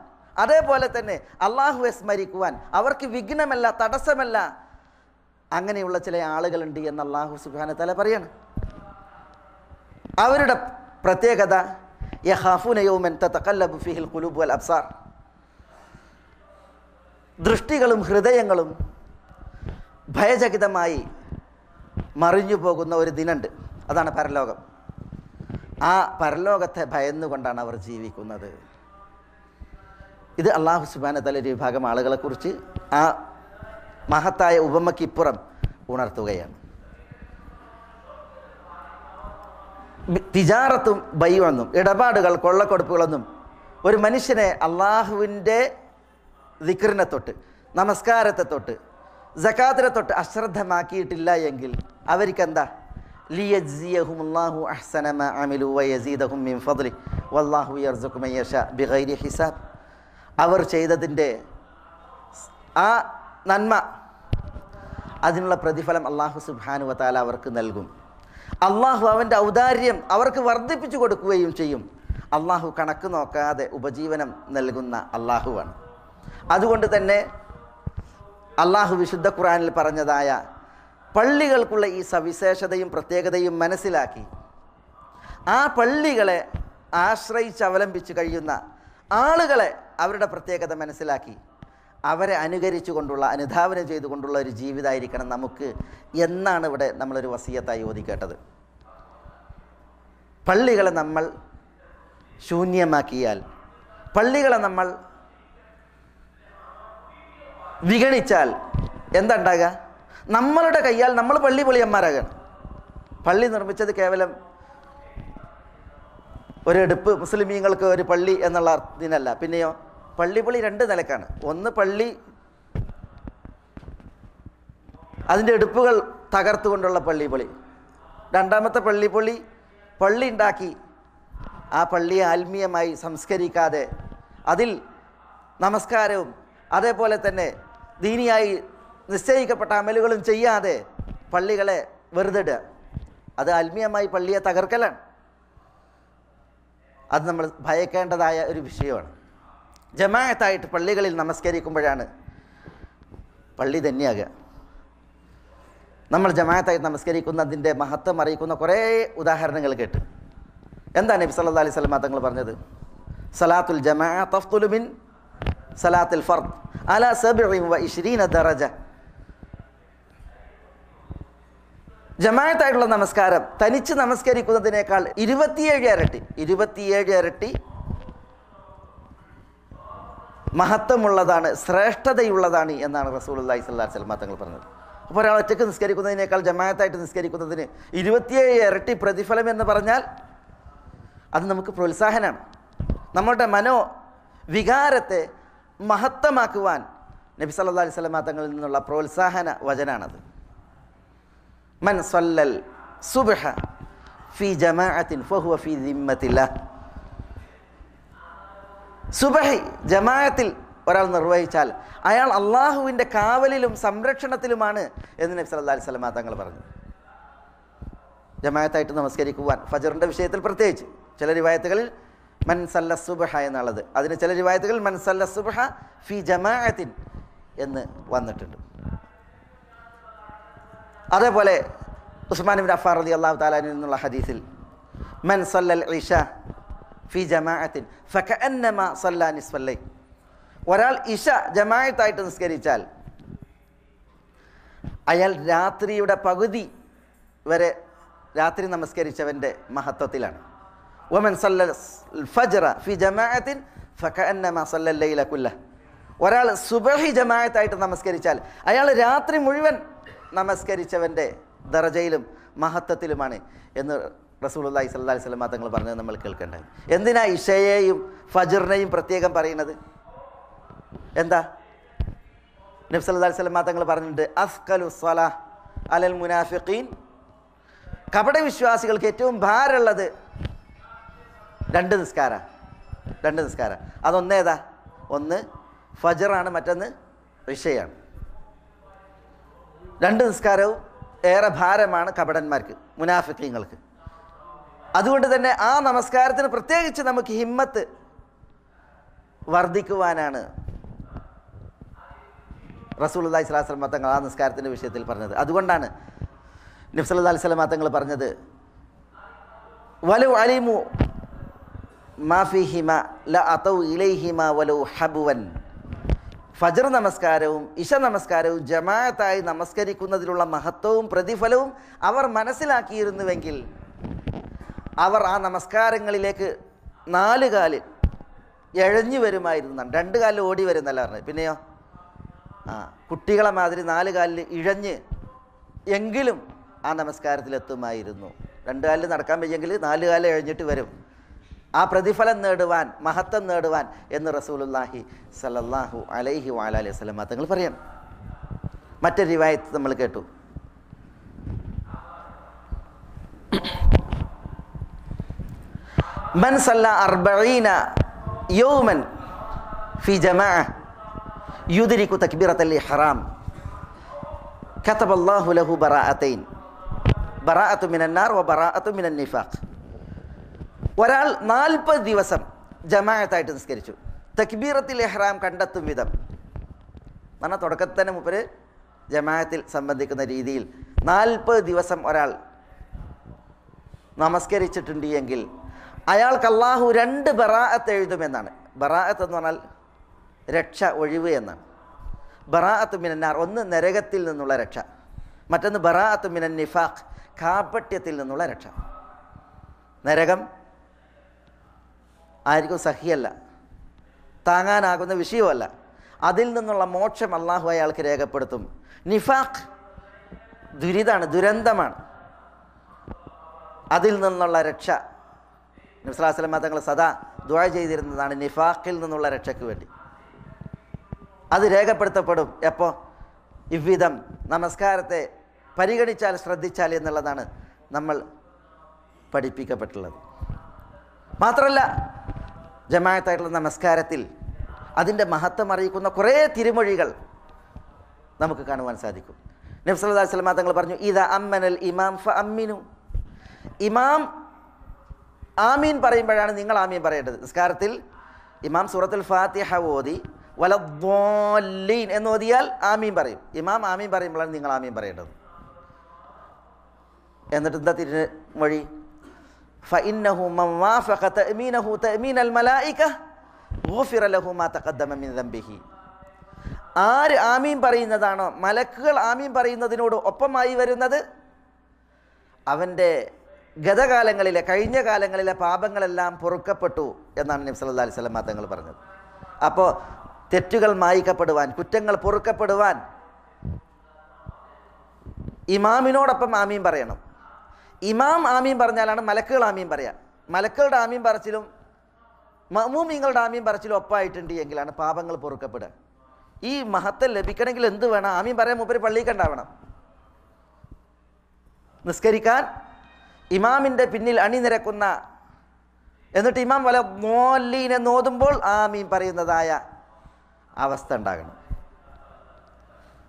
Speaker 2: അതേപോലെ തന്നെ അള്ളാഹുവെ സ്മരിക്കുവാൻ അവർക്ക് വിഘ്നമല്ല, തടസ്സമല്ല. അങ്ങനെയുള്ള ചില ആളുകളുണ്ട് എന്ന് അള്ളാഹു സുബ്ഹാനഹു വ തആല പറയാണ്. അവരുടെ പ്രത്യേകത യഖാഫൂന യൗമൻ തതഖല്ലബു ഫീഹിൽ ഖുലൂബ് വൽ അബ്സാർ, ദൃഷ്ടികളും ഹൃദയങ്ങളും ഭയചകിതമായി മറിഞ്ഞു പോകുന്ന ഒരു ദിനമുണ്ട്. അതാണ് പരലോകം. ആ പരലോകത്തെ ഭയന്നുകൊണ്ടാണ് അവർ ജീവിക്കുന്നത്. ഇത് അള്ളാഹു സുബ്ഹാനഹു വ തആല ഒരു വിഭാഗം ആളുകളെക്കുറിച്ച് ആ മഹത്തായ ഉപമയ്ക്കിപ്പുറം ഉണർത്തുകയാണ്. തിജാറത്തും ബൈഅൊന്നും, ഇടപാടുകൾ, കൊള്ളക്കൊടുപ്പുകളൊന്നും ഒരു മനുഷ്യനെ അള്ളാഹുവിൻ്റെ ദിക്റിനെ തൊട്ട്, നമസ്കാരത്തെ തൊട്ട്, സകാത്തിനെ തൊട്ട് അശ്രദ്ധമാക്കിയിട്ടില്ല എങ്കിൽ അവർക്കെന്താ? ലിയജ്സിയഹുമുല്ലാഹു അഹ്സന മാ അമിലു വയസീദഹും മിൻ ഫദ്ലി വല്ലാഹു യർസുഖു മൻ യശാ ബിഗൈരി ഹിസാബ്. അവർ ചെയ്തതിൻ്റെ ആ നന്മ, അതിനുള്ള പ്രതിഫലം അള്ളാഹു സുബ്ഹാനഹു വ തആല അവർക്ക് നൽകും. അള്ളാഹു അവൻ്റെ ഔദാര്യം അവർക്ക് വർദ്ധിപ്പിച്ചു കൊടുക്കുകയും ചെയ്യും. അള്ളാഹു കണക്ക് നോക്കാതെ ഉപജീവനം നൽകുന്ന അള്ളാഹുവാണ്. അതുകൊണ്ട് തന്നെ അള്ളാഹു വിശുദ്ധ ഖുർആനിൽ പറഞ്ഞതായ പള്ളികൾക്കുള്ള ഈ സവിശേഷതയും പ്രത്യേകതയും മനസ്സിലാക്കി ആ പള്ളികളെ ആശ്രയിച്ച് അവലംബിച്ച് കഴിയുന്ന ആളുകളെ അവരുടെ പ്രത്യേകത മനസ്സിലാക്കി അവരെ അനുകരിച്ചു കൊണ്ടുള്ള, അനുധാവനം ചെയ്തുകൊണ്ടുള്ള ഒരു ജീവിതമായിരിക്കണം നമുക്ക് എന്നാണ് ഇവിടെ നമ്മളൊരു വസിയത്തായി ഓതി കേട്ടത്. പള്ളികളെ നമ്മൾ ശൂന്യമാക്കിയാൽ, പള്ളികളെ നമ്മൾ വിഗണിച്ചാൽ എന്താ ഉണ്ടാകുക? നമ്മളുടെ കയ്യാൽ നമ്മൾ പള്ളി പൊളിയന്മാരാകണം. പള്ളി നിർമ്മിച്ചത് കേവലം ഒരെടുപ്പ്, മുസ്ലിമീങ്ങൾക്ക് ഒരു പള്ളി എന്നുള്ള ഇതിനല്ല. പിന്നെയോ പള്ളിപ്പൊളി രണ്ട് നിലക്കാണ്. ഒന്ന് പള്ളി അതിൻ്റെ എടുപ്പുകൾ തകർത്തുകൊണ്ടുള്ള പള്ളിപ്പൊളി. രണ്ടാമത്തെ പള്ളിപ്പൊളി പള്ളി ഉണ്ടാക്കി ആ പള്ളിയെ ആത്മീയമായി സംസ്കരിക്കാതെ അതിൽ നമസ്കാരവും അതേപോലെ തന്നെ ദീനിയായി നിശ്ചയിക്കപ്പെട്ട അമലുകളും ചെയ്യാതെ പള്ളികളെ വെറുതെ ഇടുക. അത് ആത്മീയമായി പള്ളിയെ തകർക്കലാണ്. അത് നമ്മൾ ഭയക്കേണ്ടതായ ഒരു വിഷയമാണ്. ജമാഅത്തായിട്ട് പള്ളികളിൽ നമസ്കരിക്കുമ്പോഴാണ് പള്ളി തന്നെയാകുക. നമ്മൾ ജമാഅത്തായിട്ട് നമസ്കരിക്കുന്നതിൻ്റെ മഹത്വം അറിയിക്കുന്ന കുറേ ഉദാഹരണങ്ങൾ കേട്ട്. എന്താണ് നബി സല്ലല്ലാഹു അലൈഹി വസല്ലം തങ്ങൾ പറഞ്ഞത്? സലാത്തുൽ ജമാഅ തഫ്ദുലു മിൻ സലാത്തുൽ ഫർദ് അലാ 27 ദറജ. ജമാഅത്തായിട്ടുള്ള നമസ്കാരം തനിച്ച് നമസ്കരിക്കുന്നതിനേക്കാൾ 27 ഇരട്ടി മഹത്വമുള്ളതാണ്, ശ്രേഷ്ഠതയുള്ളതാണ് എന്നാണ് റസൂലുള്ളാഹി സ്വല്ലല്ലാഹു അലൈഹി വസല്ലം തങ്ങൾ പറഞ്ഞത്. അപ്പോൾ ഒരാൾ ഒറ്റയ്ക്ക് നിസ്കരിക്കുന്നതിനേക്കാൾ ജമാഅത്തായിട്ട് നിസ്കരിക്കുന്നതിന് 27 ഇരട്ടി പ്രതിഫലം എന്ന് പറഞ്ഞാൽ അത് നമുക്ക് പ്രോത്സാഹനമാണ്. നമ്മളുടെ വികാരത്തെ മഹത്വമാക്കുവാൻ നബി സല്ലല്ലാഹു അലൈഹി വസല്ലം തങ്ങളിൽ നിന്നുള്ള പ്രോത്സാഹന വചനാണത്. മൻ സല്ലൽ സുബ്ഹ ഫീ ജമാഅത്തിൻ ഫഹുവ ഫീ ദിമ്മത്തില്ലാഹ്. സുബഹി ജമാഅത്തിൽ ഒരാൾ നിർവഹിച്ചാൽ അയാൾ അള്ളാഹുവിൻ്റെ കാവലിലും സംരക്ഷണത്തിലുമാണ് എന്ന് നബി സല്ലല്ലാഹു അലൈഹി വസല്ലം തങ്ങൾ പറഞ്ഞു. ജമാഅത്തായിട്ട് നമസ്കരിക്കുവാൻ ഫജറിൻ്റെ വിഷയത്തിൽ പ്രത്യേകിച്ച് ചില റിവായത്തുകളിൽ മൻ സല്ല സുബ്ഹ എന്നുള്ളത്, അതിന് ചില റിവായത്തുകളിൽ മൻ സല്ല സുബ്ഹ ഫീ ജമാഅത്തിൻ എന്ന് വന്നിട്ടുണ്ട്. അതേപോലെ ഉസ്മാൻ ഇബ്നു അഫ്ഫാൻ റളിയല്ലാഹു തആല അൻഹു എന്നുള്ള ഹദീസിൽ മൻ സല്ലൽ ഇശ ഫി ജമാഅത്തിൻ ഫകഅന്നമാ സല്ല നിസ്ഫൽ ലൈൽ. ഒരാൾ ഇശ ജമാഅത്തായിട്ട് നിസ്കരിച്ചാൽ അയാൾ രാത്രിയുടെ പകുതി വരെ രാത്രി നമസ്കരിച്ചവൻ്റെ മഹത്വത്തിലാണ്. വമൻ സല്ലൽ ഫജ്റ ഫി ജമാഅത്തിൻ ഫകഅന്നമാ സല്ലൽ ലൈല കുല്ലഹ്. ഒരാൾ സുബഹി ജമാഅത്തായിട്ട് നമസ്കരിച്ചാൽ അയാൾ രാത്രി മുഴുവൻ നമസ്കരിച്ചവൻ്റെ ദറജയിലും മഹത്വത്തിലുമാണ് എന്ന് റസൂലുള്ളാഹി സ്വല്ലല്ലാഹു അലൈഹി വസല്ലം തങ്ങൾ പറഞ്ഞത് നമ്മൾ കേൾക്കേണ്ടത്. എന്തിനാ ഇശയെയും ഫജ്റിനെയും പ്രത്യേകം പറയുന്നത്? എന്താ? നബി സല്ലല്ലാഹു അലൈഹി വസല്ലം തങ്ങൾ പറഞ്ഞിട്ടുണ്ട്, അസ്ഖലു സ്വലാഹ് അലൽ മുനാഫിഖീൻ. കപട വിശ്വാസികൾക്ക് ഏറ്റവും ഭാരമുള്ളത് രണ്ട് നിസ്കാരം. അതൊന്നേതാ? ഒന്ന് ഫജ്റാണ്, മറ്റൊന്ന് ഇശയാണ്. രണ്ട് നിസ്കാരവും ഏറെ ഭാരമാണ് കപടന്മാർക്ക്, മുനാഫിഖീങ്ങൾക്ക്. അതുകൊണ്ട് തന്നെ ആ നമസ്കാരത്തിന് പ്രത്യേകിച്ച് നമുക്ക് ഹിമ്മത്ത് വർദ്ധിക്കുവാനാണ് റസൂലുള്ളാഹി സ്വല്ലല്ലാഹു അലൈഹി വസല്ലം തങ്ങൾ ആ നിസ്കാരത്തിൻ്റെ വിഷയത്തിൽ പറഞ്ഞത്. അതുകൊണ്ടാണ് നബി സല്ലല്ലാഹു അലൈഹി വസല്ലം തങ്ങൾ പറഞ്ഞത്, വലൗ അലിമു മാ ഫീഹിമ ലഅതൗ ഇലൈഹിമ വലൗ ഹബ്വൻ. ഫജ്ർ നമസ്കാരവും ഇശ നമസ്കാരവും ജമാഅത്തായി നമസ്കരിക്കുന്നതിലുള്ള മഹത്വവും പ്രതിഫലവും അവർ മനസ്സിലാക്കിയിരുന്നുവെങ്കിൽ അവർ ആ നമസ്കാരങ്ങളിലേക്ക് 4 കാലിൽ എഴഞ്ഞു വരുമായിരുന്നു. 2 കാലിൽ ഓടി വരുന്നല്ല പറഞ്ഞത്. പിന്നെയോ കുട്ടികളെ മാതിരി 4 കാലിൽ ഇഴഞ്ഞ് എങ്കിലും ആ നമസ്കാരത്തിലെത്തുമായിരുന്നു. 2 കാലിൽ നടക്കാൻ വയ്യെങ്കിൽ 4 കാലിൽ എഴഞ്ഞിട്ട് വരും. ആ പ്രതിഫലം നേടുവാൻ, മഹത്വം നേടുവാൻ എന്ന് റസൂലുള്ളാഹി സ്വല്ലല്ലാഹു അലൈഹി വഅലൈഹി വസല്ലം തങ്ങൾ പറയാം. മറ്റൊരു റിവായത്ത് നമ്മൾ കേട്ടു. മൻ സല്ല 40 യൗമൻ ഫി ജമാഅ യുദ്രികു തക്ബീറത്തൽ ഇഹ്റാം കതബല്ലാഹു ലഹു ബറാഅതൈൻ, ബറാഅത്തു മിനന്നാർ വ ബറാഅത്തു മിനൻ നിഫാഖ്. ഒരാൾ 40 ദിവസം ജമാഅത്തായിട്ട് നിസ്കരിച്ചു, തക്ബീറത്തിൽ ഇഹ്റാം കണ്ടെത്തും വിധം, എന്നാൽ തുടക്കത്തിൽ തന്നെ മൂപ്പര് ജമാഅത്തിൽ സംബന്ധിക്കുന്ന രീതിയിൽ 40 ദിവസം ഒരാൾ നമസ്കരിച്ചിട്ടുണ്ട് എങ്കിൽ അയാൾക്ക് അള്ളാഹു 2 ബറാഅത്ത് എഴുതുമെന്നാണ്. ബറാഅത്ത് എന്ന് പറഞ്ഞാൽ രക്ഷ, ഒഴിവ് എന്നാണ്. ബറാഅത്തു മിനന്നാർ, ഒന്ന് നരകത്തിൽ നിന്നുള്ള രക്ഷ, മറ്റൊന്ന് ബറാഅത്തു മിനൻ നിഫാഖ്, കാപട്യത്തിൽ നിന്നുള്ള രക്ഷ. നരകം ആർക്കും സഹിയല്ല, താങ്ങാനാകുന്ന വിഷയമല്ല. അതിൽ നിന്നുള്ള മോക്ഷം അള്ളാഹു അയാൾക്ക് രേഖപ്പെടുത്തും. നിഫാഖ് ദുരിതമാണ്, ദുരന്തമാണ്. അതിൽ നിന്നുള്ള രക്ഷ നബി സല്ലല്ലാഹു അലൈഹി വസല്ലം തങ്ങൾ സദാ ദുആ ചെയ്തിരുന്നതാണ്, നിഫാഖിൽ നിന്നുള്ള രക്ഷയ്ക്ക് വേണ്ടി. അത് രേഖപ്പെടുത്തപ്പെടും എപ്പോൾ? ഇவ்விധം നമസ്കാരത്തെ പരിഗണിച്ചാൽ, ശ്രദ്ധിച്ചാൽ എന്നുള്ളതാണ് നമ്മൾ പഠിപ്പിക്കപ്പെട്ടുള്ളത്. മാത്രമല്ല, ജമാഅത്തായിട്ടുള്ള നമസ്കാരത്തിൽ അതിൻ്റെ മഹത്വം അറിയിക്കുന്ന കുറേ തിരുമൊഴികൾ നമുക്ക് കാണുവാൻ സാധിക്കും. നബി സല്ലല്ലാഹു അലൈഹി വസല്ലം തങ്ങൾ പറഞ്ഞു, ഇദാ അമ്മനൽ ഇമാം ഫഅമ്മിനു. ഇമാം ആമീൻ പറയുമ്പോഴാണ് നിങ്ങൾ ആമീൻ പറയേണ്ടത്. നിസ്കാരത്തിൽ ഇമാം സൂറത്തുൽ ഫാത്തിഹ ഓതി വലദ്ദാല്ലീൻ എന്ന് ഓതിയാൽ ആമീൻ പറയും. ഇമാം ആമീൻ പറയുമ്പോഴാണ് നിങ്ങൾ ആമീൻ പറയേണ്ടത്. എന്നിട്ട് എന്താ തിരുമൊഴി? ഫഇന്നഹു മൻ വാഫഖ തഅമീനഹു തഅമീനൽ മലായിക ഗുഫിറ ലഹു മാ തഖദ്ദമ മിൻ ദംബിഹി. ആര് ആമീൻ പറയുന്നതാണോ, മലക്കുകൾ ആമീൻ പറയുന്നതിനോട് ഒപ്പമായി വരുന്നത്, അവൻ്റെ ഗതകാലങ്ങളിലെ, കഴിഞ്ഞ കാലങ്ങളിലെ പാപങ്ങളെല്ലാം പൊറുക്കപ്പെട്ടു എന്നാണ് നബി സല്ലല്ലാഹു അലൈഹി വസല്ലം തങ്ങൾ പറഞ്ഞത്. അപ്പോൾ തെറ്റുകൾ മായ്ക്കപ്പെടുവാൻ, കുറ്റങ്ങൾ പൊറുക്കപ്പെടുവാൻ ഇമാമിനോടൊപ്പം ആമീൻ പറയണം. ഇമാം ആമീൻ പറഞ്ഞാലാണ് മലക്കുകൾ ആമീൻ പറയാം. മലക്കുകളുടെ ആമീൻ പറച്ചിലും മഅ്മൂമീങ്ങളുടെ ആമീൻ പറച്ചിലും ഒപ്പമായിട്ടുണ്ട് എങ്കിലാണ് പാപങ്ങൾ പൊറുക്കപ്പെടുക. ഈ മഹത്വം ലഭിക്കണമെങ്കിൽ എന്ത് വേണം? ആമീൻ പറയാൻ മൂപ്പര് പള്ളിക്കുണ്ടാവണം. നിസ്കരിക്കാൻ ഇമാമിൻ്റെ പിന്നിൽ അണിനിരക്കുന്ന, എന്നിട്ട് ഇമാം വല മോല്ലീനെ നോതുമ്പോൾ ആമീൻ പറയുന്നതായ അവസ്ഥ ഉണ്ടാകണം.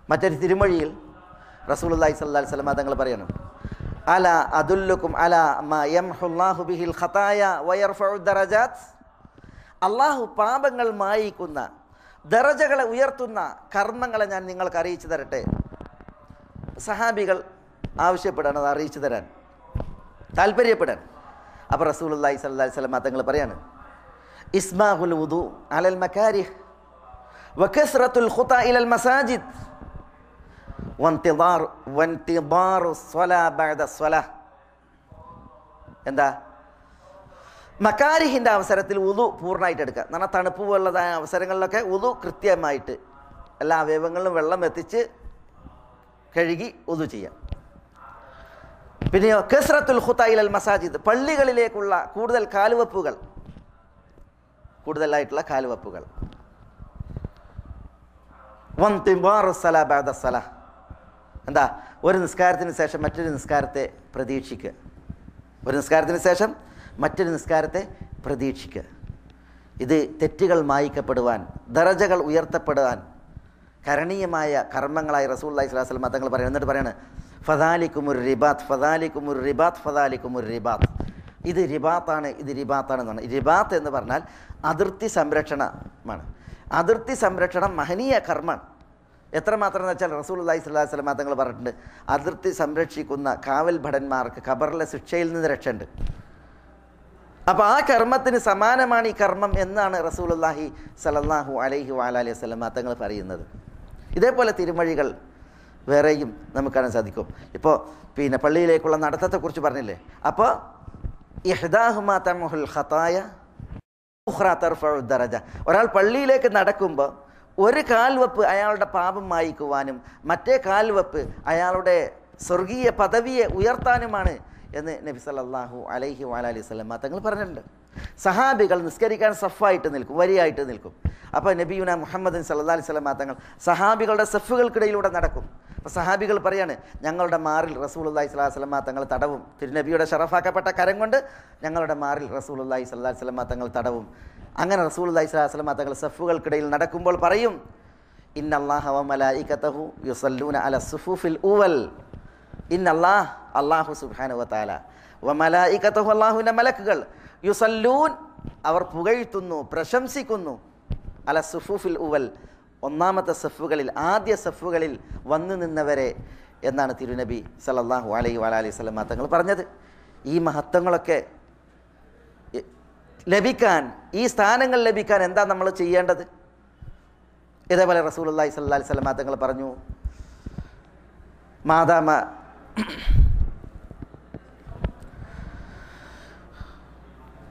Speaker 2: മറ്റൊരു തിരുമൊഴിയിൽ റസൂലുള്ളാഹി സ്വല്ലല്ലാഹു അലൈഹി വസല്ലം തങ്ങൾ പറയണം, അല അദുല്ലുക്കും അല മാ യംഹുല്ലാഹു ബിഹിൽ ഖതായ വയർഫഉ ദറജാത്ത്. അള്ളാഹു പാപങ്ങൾ മായിക്കുന്ന, ദറജകളെ ഉയർത്തുന്ന കർമ്മങ്ങളെ ഞാൻ നിങ്ങൾക്ക് അറിയിച്ചു തരട്ടെ. സഹാബികൾ ആവശ്യപ്പെടാൻ, അത് അറിയിച്ചു തരാൻ താല്പര്യപ്പെടാൻ. അപ്പോൾ റസൂലുള്ളാഹി സ്വല്ലല്ലാഹു അലൈഹി വസല്ലം തങ്ങൾ പറയാണ്, ഇസ്മാഉൽ വുദു അലൽ മകാരിഹ് വകസ്റത്തുൽ ഖുതാ ഇലൽ മസാജിദ് വൻതിദാറു സ്വലാ ബഅദ സ്വലാ. എന്താ? മക്കാരിഹിൻ്റെ അവസരത്തിൽ വുദു പൂർണ്ണമായിട്ട് എടുക്കുക. എന്നാൽ തണുപ്പ് പോലുള്ളതായ അവസരങ്ങളിലൊക്കെ വുദു കൃത്യമായിട്ട് എല്ലാ അവയവങ്ങളിലും വെള്ളം എത്തിച്ച് കഴുകി വുദു ചെയ്യാം. പിന്നെയോ കസ്റത്തുൽ ഖുതാ ഇലൽ മസാജിദ്, പള്ളികളിലേക്കുള്ള കൂടുതൽ കാലുവെപ്പുകൾ, കൂടുതലായിട്ടുള്ള കാലുവെപ്പുകൾ. വൻതിദാറു സ്വലാ ബഅദ സ്വലാ. എന്താ? ഒരു നിസ്കാരത്തിന് ശേഷം മറ്റൊരു നിസ്കാരത്തെ പ്രതീക്ഷിക്കുക. ഒരു നിസ്കാരത്തിന് ശേഷം മറ്റൊരു നിസ്കാരത്തെ പ്രതീക്ഷിക്കുക. ഇത് തെറ്റുകൾ മായ്ക്കപ്പെടുവാൻ, ദറജകൾ ഉയർത്തപ്പെടുവാൻ കരണീയമായ കർമ്മങ്ങളായി റസൂലുള്ളാഹി സ്വല്ലല്ലാഹു അലൈഹി വസല്ലം തങ്ങൾ പറയുന്നത്. എന്നിട്ട് പറയാണ്, ഫദാലിക്കുമുർ റിബാത്ത് ഫദാലിക്കുമുർ റിബാത്ത് ഫദാലിക്കുമുർ റിബാത്ത്. ഇത് റിബാത്താണ്, ഇത് റിബാത്താണെന്നാണ്. റിബാത്ത് എന്ന് പറഞ്ഞാൽ അതിർത്തി സംരക്ഷണമാണ്. അതിർത്തി സംരക്ഷണം മഹനീയ കർമ്മമാണ്. എത്രമാത്രം എന്ന് വെച്ചാൽ റസൂലുള്ളാഹി സ്വല്ലല്ലാഹു അലൈഹി വസല്ലം തങ്ങൾ പറഞ്ഞിട്ടുണ്ട്, അതിർത്തി സംരക്ഷിക്കുന്ന കാവൽ ഭടന്മാർക്ക് ഖബറിലെ ശിക്ഷയിൽ നിന്ന് രക്ഷയുണ്ട്. അപ്പോൾ ആ കർമ്മത്തിന് സമാനമാണ് ഈ കർമ്മം എന്നാണ് റസൂലുള്ളാഹി സ്വല്ലല്ലാഹു അലൈഹി വഅലൈഹി വസല്ലം തങ്ങൾ പറയുന്നത്. ഇതേപോലെ തിരുമൊഴികൾ വേറെയും നമുക്ക് കാണാൻ സാധിക്കും. ഇപ്പോൾ പള്ളിയിലേക്കുള്ള നടത്തത്തെക്കുറിച്ച് പറഞ്ഞില്ലേ. അപ്പോൾ ഇഹ്ദാഹുമാ തംഹുൽ ഖതായ ഉഖ്റാ തർഫഉ ദറജ. ഒരാൾ പള്ളിയിലേക്ക് നടക്കുമ്പോൾ ഒരു കാൽവെപ്പ് അയാളുടെ പാപം മായ്ക്കുവാനും മറ്റേ കാൽവെപ്പ് അയാളുടെ സ്വർഗീയ പദവിയെ ഉയർത്താനുമാണ് എന്ന് നബി സല്ലല്ലാഹു അലൈഹി വഅലൈഹി വസല്ലം തങ്ങൾ പറഞ്ഞിട്ടുണ്ട്. സഹാബികൾ നിസ്കരിക്കാൻ സഫായിട്ട് നിൽക്കും, വരിയായിട്ട് നിൽക്കും. അപ്പോൾ നബിയുന മുഹമ്മദ് സല്ലല്ലാഹു അലൈഹി വസല്ലം തങ്ങൾ സഹാബികളുടെ സഫുകൾക്കിടയിലൂടെ നടക്കും. അപ്പോൾ സഹാബികൾ പറയാണ്, ഞങ്ങളുടെ മാറിൽ റസൂലുള്ളാഹി സ്വല്ലല്ലാഹു അലൈഹി വസല്ലം തങ്ങൾ തടവും. തിരുനബിയുടെ ഷറഫാക്കപ്പെട്ട കരം കൊണ്ട് ഞങ്ങളുടെ മാറിൽ റസൂലുള്ളാഹി സ്വല്ലല്ലാഹു അലൈഹി വസല്ലം തങ്ങൾ തടവും. അങ്ങനെ റസൂലുള്ളാഹി സ്വല്ലല്ലാഹു അലൈഹി വസല്ലം തങ്ങൾ സഫുകൾക്കിടയിൽ നടക്കുമ്പോൾ പറയും, ഇന്നല്ലാഹ വ മലായികതഹു യുസല്ലൂന അല സുഫൂഫിൽ ഊവൽ. ഇന്നല്ലാഹ്, അല്ലാഹു സുബ്ഹാനഹു വ തആല, വ മലായികതഹു, അല്ലാഹുവിൻ്റെ മലക്കുകൾ, യുസല്ലൂൻ, അവർ പുകഴ്ത്തുന്നു, പ്രശംസിക്കുന്നു, അല സുഫൂഫിൽ ഊവൽ, ഒന്നാമത്തെ സഫുകളിൽ, ആദ്യ സഫുകളിൽ വന്നു നിന്നവരെ എന്നാണ് തിരുനബി സല്ലല്ലാഹു അലൈഹി വഅലൈഹി വസല്ലം തങ്ങൾ പറഞ്ഞത്. ഈ മഹത്വങ്ങളൊക്കെ ലഭിക്കാൻ, ഈ സ്ഥാനങ്ങൾ ലഭിക്കാൻ എന്താ നമ്മൾ ചെയ്യേണ്ടത്? ഇതേപോലെ റസൂലുള്ളാഹി സ്വല്ലല്ലാഹു അലൈഹി വസല്ലം തങ്ങൾ പറഞ്ഞു, മാദാമ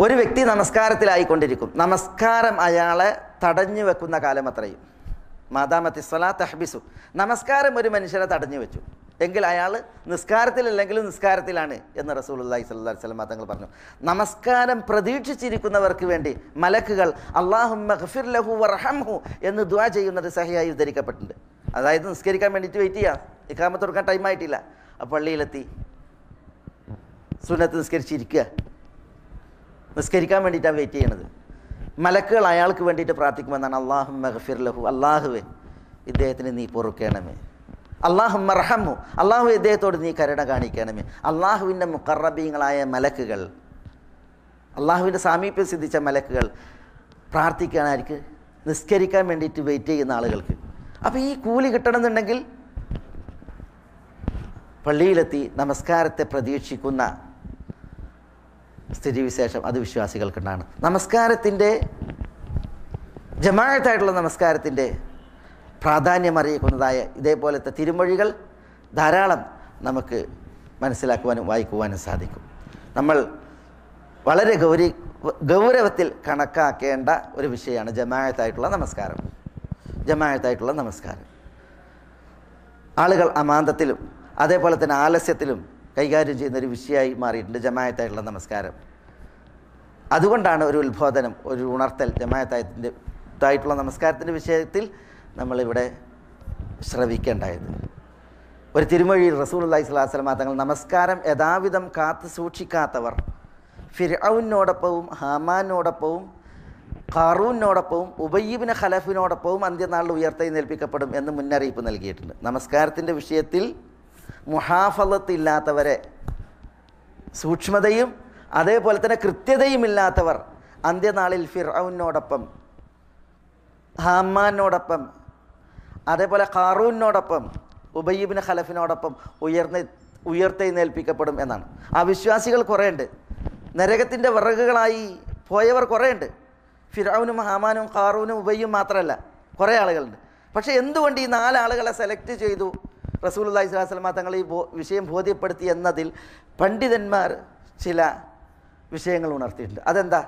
Speaker 2: ഒരു വ്യക്തി നമസ്കാരത്തിലായിക്കൊണ്ടിരിക്കും, നമസ്കാരം അയാളെ തടഞ്ഞു വെക്കുന്ന കാലം അത്രയും. മാദാമത്തി സ്വലാത്ത് തഹ്ബിസു, നമസ്കാരം ഒരു മനുഷ്യനെ തടഞ്ഞു വെച്ചു എങ്കിൽ അയാൾ നിസ്കാരത്തിലല്ലെങ്കിലും നിസ്കാരത്തിലാണ് എന്ന് റസൂലുള്ളാഹി സ്വല്ലല്ലാഹു അലൈഹി വസല്ലം തങ്ങൾ പറഞ്ഞു. നമസ്കാരം പ്രതീക്ഷിച്ചിരിക്കുന്നവർക്ക് വേണ്ടി മലക്കുകൾ അല്ലാഹുമ്മ ഗ്ഫിർ ലഹു വർഹംഹു എന്ന് ദുആ ചെയ്യുന്നത് സഹിയായി ഉദ്ധരിക്കപ്പെട്ടിട്ടുണ്ട്. അതായത് നിസ്കരിക്കാൻ വേണ്ടിയിട്ട് വെയിറ്റ് ചെയ്യുക, ഇഖാമത്ത് കൊടുക്കാൻ ടൈമായിട്ടില്ല, അപ്പോൾ പള്ളിയിലെത്തി സുന്നത്ത് നിസ്കരിച്ചിരിക്കുക, നിസ്കരിക്കാൻ വേണ്ടിയിട്ടാണ് വെയിറ്റ് ചെയ്യണത്. മലക്കുകൾ അയാൾക്ക് വേണ്ടിയിട്ട് പ്രാർത്ഥിക്കുമെന്നാണ്, അല്ലാഹുമ്മ ഗ്ഫിർ ലഹു, അല്ലാഹുവേ ഇദ്ദേഹത്തിന് നീ പൊറുക്കണമേ, അല്ലാഹുമ്മ റഹംഹു, അല്ലാഹു ഇദ്ദേഹത്തോട് നീ കരുണ കാണിക്കണമേ. അള്ളാഹുവിൻ്റെ മുഖറബീങ്ങളായ മലക്കുകൾ, അള്ളാഹുവിൻ്റെ സാമീപ്യം സിദ്ധിച്ച മലക്കുകൾ പ്രാർത്ഥിക്കാനായിരിക്കും നിസ്കരിക്കാൻ വേണ്ടിയിട്ട് വെയിറ്റ് ചെയ്യുന്ന ആളുകൾക്ക്. അപ്പോൾ ഈ കൂലി കിട്ടണമെന്നുണ്ടെങ്കിൽ പള്ളിയിലെത്തി നമസ്കാരത്തെ പ്രതീക്ഷിക്കുന്ന സ്ഥിതിവിശേഷം അത് വിശ്വാസികൾക്കുണ്ടാണ്. നമസ്കാരത്തിൻ്റെ, ജമാഅത്തായിട്ടുള്ള നമസ്കാരത്തിൻ്റെ പ്രാധാന്യം അറിയിക്കുന്നതായ ഇതേപോലത്തെ തിരുമൊഴികൾ ധാരാളം നമുക്ക് മനസ്സിലാക്കുവാനും വായിക്കുവാനും സാധിക്കും. നമ്മൾ വളരെ ഗൗരവത്തിൽ കണക്കാക്കേണ്ട ഒരു വിഷയമാണ് ജമാഅത്തായിട്ടുള്ള നമസ്കാരം. ജമാഅത്തായിട്ടുള്ള നമസ്കാരം ആളുകൾ അമാന്തത്തിലും അതേപോലെ തന്നെ ആലസ്യത്തിലും കൈകാര്യം ചെയ്യുന്നൊരു വിഷയമായി മാറിയിട്ടുണ്ട് ജമാഅത്തായിട്ടുള്ള നമസ്കാരം. അതുകൊണ്ടാണ് ഒരു ഉത്ബോധനം, ഒരു ഉണർത്തൽ ജമാഅത്തായിട്ടുള്ള നമസ്കാരത്തിൻ്റെ വിഷയത്തിൽ നമ്മളിവിടെ ശ്രവിക്കേണ്ടായത്. ഒരു തിരുമൊഴിയിൽ റസൂലുള്ളാഹി സ്വല്ലല്ലാഹു അലൈഹി വസല്ലം തങ്ങൾ നമസ്കാരം യഥാവിധം കാത്തു സൂക്ഷിക്കാത്തവർ ഫിർഔനോടൊപ്പവും ഹാമാനോടൊപ്പവും ഖാറൂനോടൊപ്പവും ഉബയ്യ് ഇബ്നു ഖലഫിനോടൊപ്പവും അന്ത്യനാളിൽ ഉയർത്തെഴുന്നേൽപ്പിക്കപ്പെടും എന്ന് മുന്നറിയിപ്പ് നൽകിയിട്ടുണ്ട്. നമസ്കാരത്തിൻ്റെ വിഷയത്തിൽ മുഹാഫളത്ത് ഇല്ലാത്തവരെ, സൂക്ഷ്മതയും അതേപോലെ തന്നെ കൃത്യതയും ഇല്ലാത്തവർ അന്ത്യനാളിൽ ഫിർഔനോടൊപ്പം, ഹാമാനോടൊപ്പം, അതേപോലെ ഖാറൂനോടൊപ്പം, ഉബയ്യ് ഇബ്നു ഖലഫിനോടൊപ്പം ഉയർത്തെഴുന്നേൽപ്പിക്കപ്പെടും എന്നാണ്. ആ വിശ്വാസികൾ കുറേയുണ്ട്, നരകത്തിൻ്റെ വിറകുകളായി പോയവർ കുറേയുണ്ട്. ഫിർഔനും ഹാമാനും ഖാറൂനും ഉബയ്യും മാത്രമല്ല, കുറേ ആളുകളുണ്ട്. പക്ഷേ എന്തുകൊണ്ട് ഈ 4 ആളുകളെ സെലക്ട് ചെയ്തു റസൂലുള്ളാഹി സ്വല്ലല്ലാഹു അലൈഹി വസല്ലം തങ്ങൾ ഈ വിഷയം ബോധ്യപ്പെടുത്തി എന്നതിൽ പണ്ഡിതന്മാർ ചില വിഷയങ്ങൾ ഉണർത്തിയിട്ടുണ്ട്. അതെന്താ?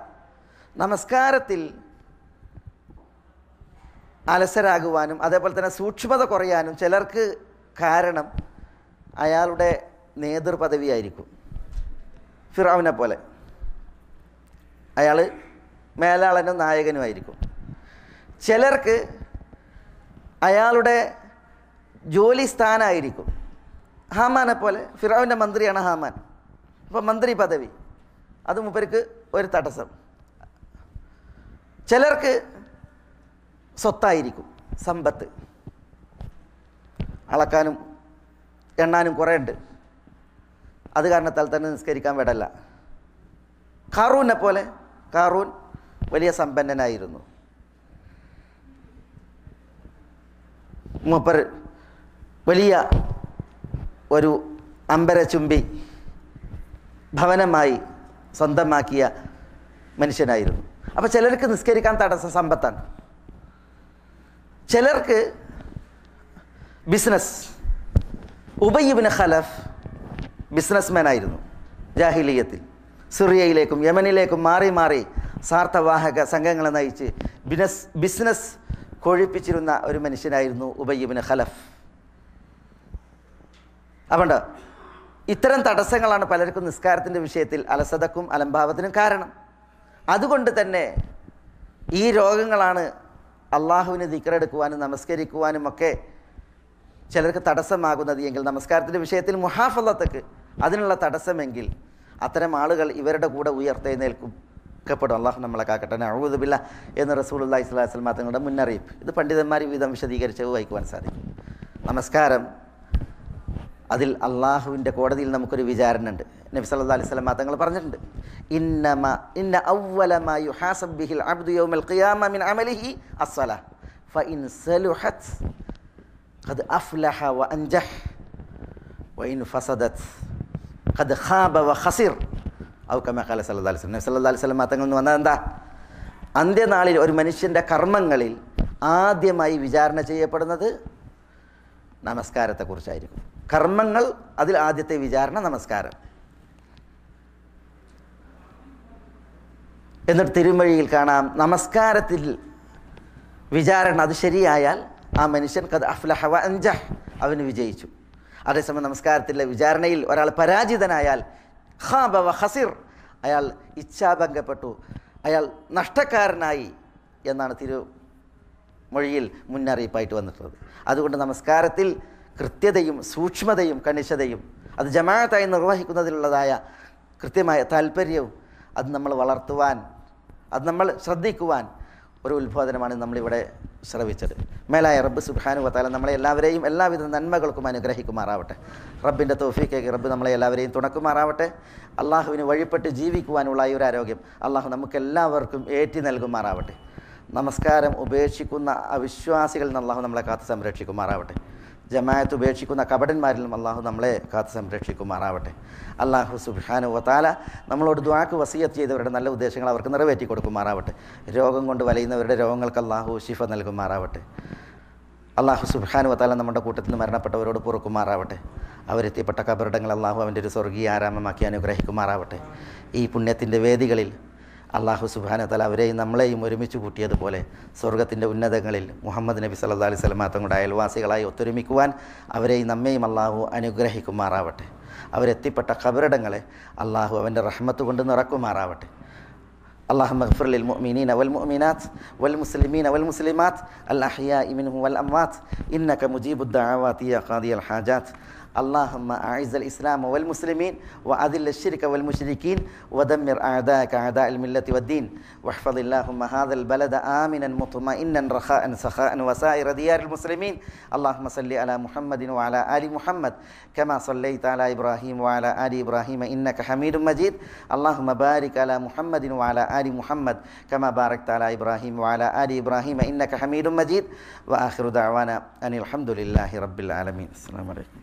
Speaker 2: നമസ്കാരത്തിൽ അലസരാകുവാനും അതേപോലെ തന്നെ സൂക്ഷ്മത കുറയാനും ചിലർക്ക് കാരണം അയാളുടെ നേതൃപദവിയായിരിക്കും. ഫിർഔനെ പോലെ അയാൾ മേലാളനും നായകനുമായിരിക്കും. ചിലർക്ക് അയാളുടെ ജോലി സ്ഥാനമായിരിക്കും. ഹാമാനെ പോലെ, ഫിർഔൻ്റെ മന്ത്രിയാണ് ഹാമാൻ, അപ്പോൾ മന്ത്രി പദവി അത് മൂപ്പർക്ക് ഒരു തടസ്സം. ചിലർക്ക് സ്വത്തായിരിക്കും, സമ്പത്ത്, അളക്കാനും എണ്ണാനും കുറേ ഉണ്ട്, അത് കാരണത്താൽ തന്നെ നിസ്കരിക്കാൻ വിടല്ല. ഖാറൂനെ പോലെ. ഖാറൂൻ വലിയ സമ്പന്നനായിരുന്നു. മൂപ്പർ വലിയ ഒരു അമ്പരചുംബി ഭവനമായി സ്വന്തമാക്കിയ മനുഷ്യനായിരുന്നു. അപ്പോൾ ചിലർക്ക് നിസ്കരിക്കാൻ തടസ്സം സമ്പത്താണ്, ചിലർക്ക് ബിസിനസ്. ഉബയ്യ് ഇബ്നു ഖലഫ് ബിസിനസ്മാൻ ആയിരുന്നു ജാഹിലിയത്തിൽ. സിറിയയിലേക്കും യമനിലേക്കും മാറി മാറി സാർത്ഥവാഹക സംഘങ്ങളെ നയിച്ച് ബിസിനസ് കൊഴിപ്പിച്ചിരുന്ന ഒരു മനുഷ്യനായിരുന്നു ഉബയ്യ് ഇബ്നു ഖലഫ്. അതുകൊണ്ട് ഇത്തരം തടസ്സങ്ങളാണ് പലർക്കും നിസ്കാരത്തിൻ്റെ വിഷയത്തിൽ അലസതക്കും അലംഭാവത്തിനും കാരണം. അതുകൊണ്ട് തന്നെ ഈ രോഗങ്ങളാണ് അള്ളാഹുവിനെ ദിക്റെടുക്കുവാനും നമസ്കരിക്കുവാനും ഒക്കെ ചിലർക്ക് തടസ്സമാകുന്നത് എങ്കിൽ, നമസ്കാരത്തിൻ്റെ വിഷയത്തിൽ മുഹാഫളത്തക്ക് അതിനുള്ള തടസ്സമെങ്കിൽ അത്തരം ആളുകൾ ഇവരുടെ കൂടെ ഉയർത്തെഴുന്നേൽക്കപ്പെടും. അള്ളാഹു നമ്മളെ കാക്കട്ടെ. നഊദു ബില്ലാഹ് എന്ന് റസൂലുള്ളാഹി സ്വല്ലല്ലാഹു അലൈഹി വസല്ലം തങ്ങളുടെ മുന്നറിയിപ്പ്. ഇത് പണ്ഡിതന്മാർ വിധം വിശദീകരിച്ച് വായിക്കുവാൻ സാധിക്കും. നമസ്കാരം അതിൽ അള്ളാഹുവിൻ്റെ കോടതിയിൽ നമുക്കൊരു വിചാരണ ഉണ്ട്. നബി സല്ലല്ലാഹു അലൈഹി വസല്ലം തങ്ങൾ പറഞ്ഞിട്ടുണ്ട്, ഇന്ന അവ്വല മാ യുഹാസബ് ബിഹിൽ അബ്ദു യൗമൽ ഖിയാമ മിൻ അമലിഹി അസ്സലാ ഫഇൻ സലുഹത് ഖദ് അഫ്ലഹ വ അൻജഹ് വഇൻ ഫസദത് ഖദ് ഖാബ വ ഖസിർ ഔ കമാ ഖാല സല്ലല്ലാഹു അലൈഹി വസല്ലം. നബി സല്ലല്ലാഹു അലൈഹി വസല്ലം തങ്ങൾ എന്ന് വന്നത് എന്താ? അന്ത്യനാളിൽ ഒരു മനുഷ്യൻ്റെ കർമ്മങ്ങളിൽ ആദ്യമായി വിചാരണ ചെയ്യപ്പെടുന്നത് നമസ്കാരത്തെക്കുറിച്ചായിരിക്കും. കർമ്മങ്ങൾ അതിൽ ആദ്യത്തെ വിചാരണ നമസ്കാരം. എന്നിട്ട് തിരുമൊഴിയിൽ കാണാം, നമസ്കാരത്തിൽ വിചാരണ അത് ശരിയായാൽ ആ മനുഷ്യൻ ഖദ് അഫ്ലഹ വ അൻജഹ്, അവന് വിജയിച്ചു. അതേസമയം നമസ്കാരത്തിലെ വിചാരണയിൽ ഒരാൾ പരാജിതനായാൽ ഖാബ വ ഖസിർ, അയാൾ ഇച്ഛാഭംഗപ്പെട്ടു, അയാൾ നഷ്ടക്കാരനായി എന്നാണ് തിരുമൊഴിയിൽ മുന്നറിയിപ്പായിട്ട് വന്നിട്ടുള്ളത്. അതുകൊണ്ട് നമസ്കാരത്തിൽ കൃത്യതയും സൂക്ഷ്മതയും കണിശതയും അത് ജമാഅത്തായി നിർവഹിക്കുന്നതിലുള്ളതായ കൃത്യമായ താല്പര്യവും അത് നമ്മൾ വളർത്തുവാൻ, അത് നമ്മൾ ശ്രദ്ധിക്കുവാൻ ഒരു ഉത്ബോധനമാണ് നമ്മളിവിടെ ശ്രവിച്ചത്. മേലായ റബ്ബ് സുബ്ഹാനഹു വ തആല നമ്മളെ എല്ലാവരെയും എല്ലാവിധ നന്മകൾക്കും അനുഗ്രഹിക്കുമാറാവട്ടെ. റബ്ബിൻ്റെ തൗഫീഖേക്ക് റബ്ബ് നമ്മളെ എല്ലാവരെയും തുണക്കുമാറാവട്ടെ. അള്ളാഹുവിന് വഴിപ്പെട്ട് ജീവിക്കുവാനുള്ള ഈ ഒരു ആരോഗ്യം അള്ളാഹു നമുക്കെല്ലാവർക്കും ഏറ്റി നൽകുമാറാവട്ടെ. നമസ്കാരം ഉപേക്ഷിക്കുന്ന അവിശ്വാസികളിൽ നിന്ന് അള്ളാഹു നമ്മളെ കാത്ത് സംരക്ഷിക്കുമാറാവട്ടെ. ജമാഅത്ത് ഉപേക്ഷിക്കുന്ന കപടന്മാരിൽ നിന്നും അള്ളാഹു നമ്മളെ കാത്ത് സംരക്ഷിക്കുമാറാവട്ടെ. അള്ളാഹു സുബ്ഹാനഹു വ തആല നമ്മളോട് ദുആക്ക് വസിയത്ത് ചെയ്തവരുടെ നല്ല ഉദ്ദേശങ്ങൾ അവർക്ക് നിറവേറ്റി കൊടുക്കുമാറാവട്ടെ. രോഗം കൊണ്ട് വലയുന്നവരുടെ രോഗങ്ങൾക്ക് അള്ളാഹു ശിഫ നൽകുമാറാവട്ടെ. അള്ളാഹു സുബ്ഹാനഹു വ തആല നമ്മുടെ കൂട്ടത്തിൽ നിന്ന് മരണപ്പെട്ടവരോട് പൊറുക്കുമാറാവട്ടെ. അവരെത്തിപ്പെട്ട കബറിടങ്ങൾ അള്ളാഹു അവൻ്റെ ഒരു സ്വർഗീയ ആരാമമാക്കി അനുഗ്രഹിക്കുമാറാവട്ടെ. ഈ പുണ്യത്തിൻ്റെ വേദികളിൽ അള്ളാഹു സുബ്ഹാനഹു വ തആല അവരെയും നമ്മളെയും ഒരുമിച്ച് കൂട്ടിയതുപോലെ സ്വർഗത്തിൻ്റെ ഉന്നതങ്ങളിൽ മുഹമ്മദ് നബി സല്ലല്ലാഹു അലൈഹി വസല്ലം തങ്ങളുടെ അയൽവാസികളായി ഒത്തൊരുമിക്കുവാൻ അവരെയും നമ്മെയും അള്ളാഹു അനുഗ്രഹിക്കുമാറാവട്ടെ. അവരെത്തിപ്പെട്ട ഖബറിടങ്ങളെ അള്ളാഹു അവൻ്റെ റഹ്മത്ത് കൊണ്ട് നിറക്കുമാറാവട്ടെ. اللهم اغفر للمؤمنين والمؤمنات والمسلمين والمسلمات الأحياء منهم والأموات إنك مجيب الدعوات يا قاضي الحاجات. اللهم أعز الإسلام والمسلمين وأذل الشرك والمشركين ودمر أعداءك أعداء الملة والدين واحفظ اللهم هذا البلد آمنا مطمئنا رخاء سخاء وسائر ديار المسلمين. اللهم صل على محمد وعلى آل محمد كما صليت على إبراهيم وعلى آل إبراهيم إنك حميد مجيد. اللهم بارك على محمد وعلى آل محمد كما باركت على إبراهيم وعلى آل إبراهيم إنك حميد مجيد. وآخر دعوانا أن الحمد لله رب العالمين. السلام عليكم.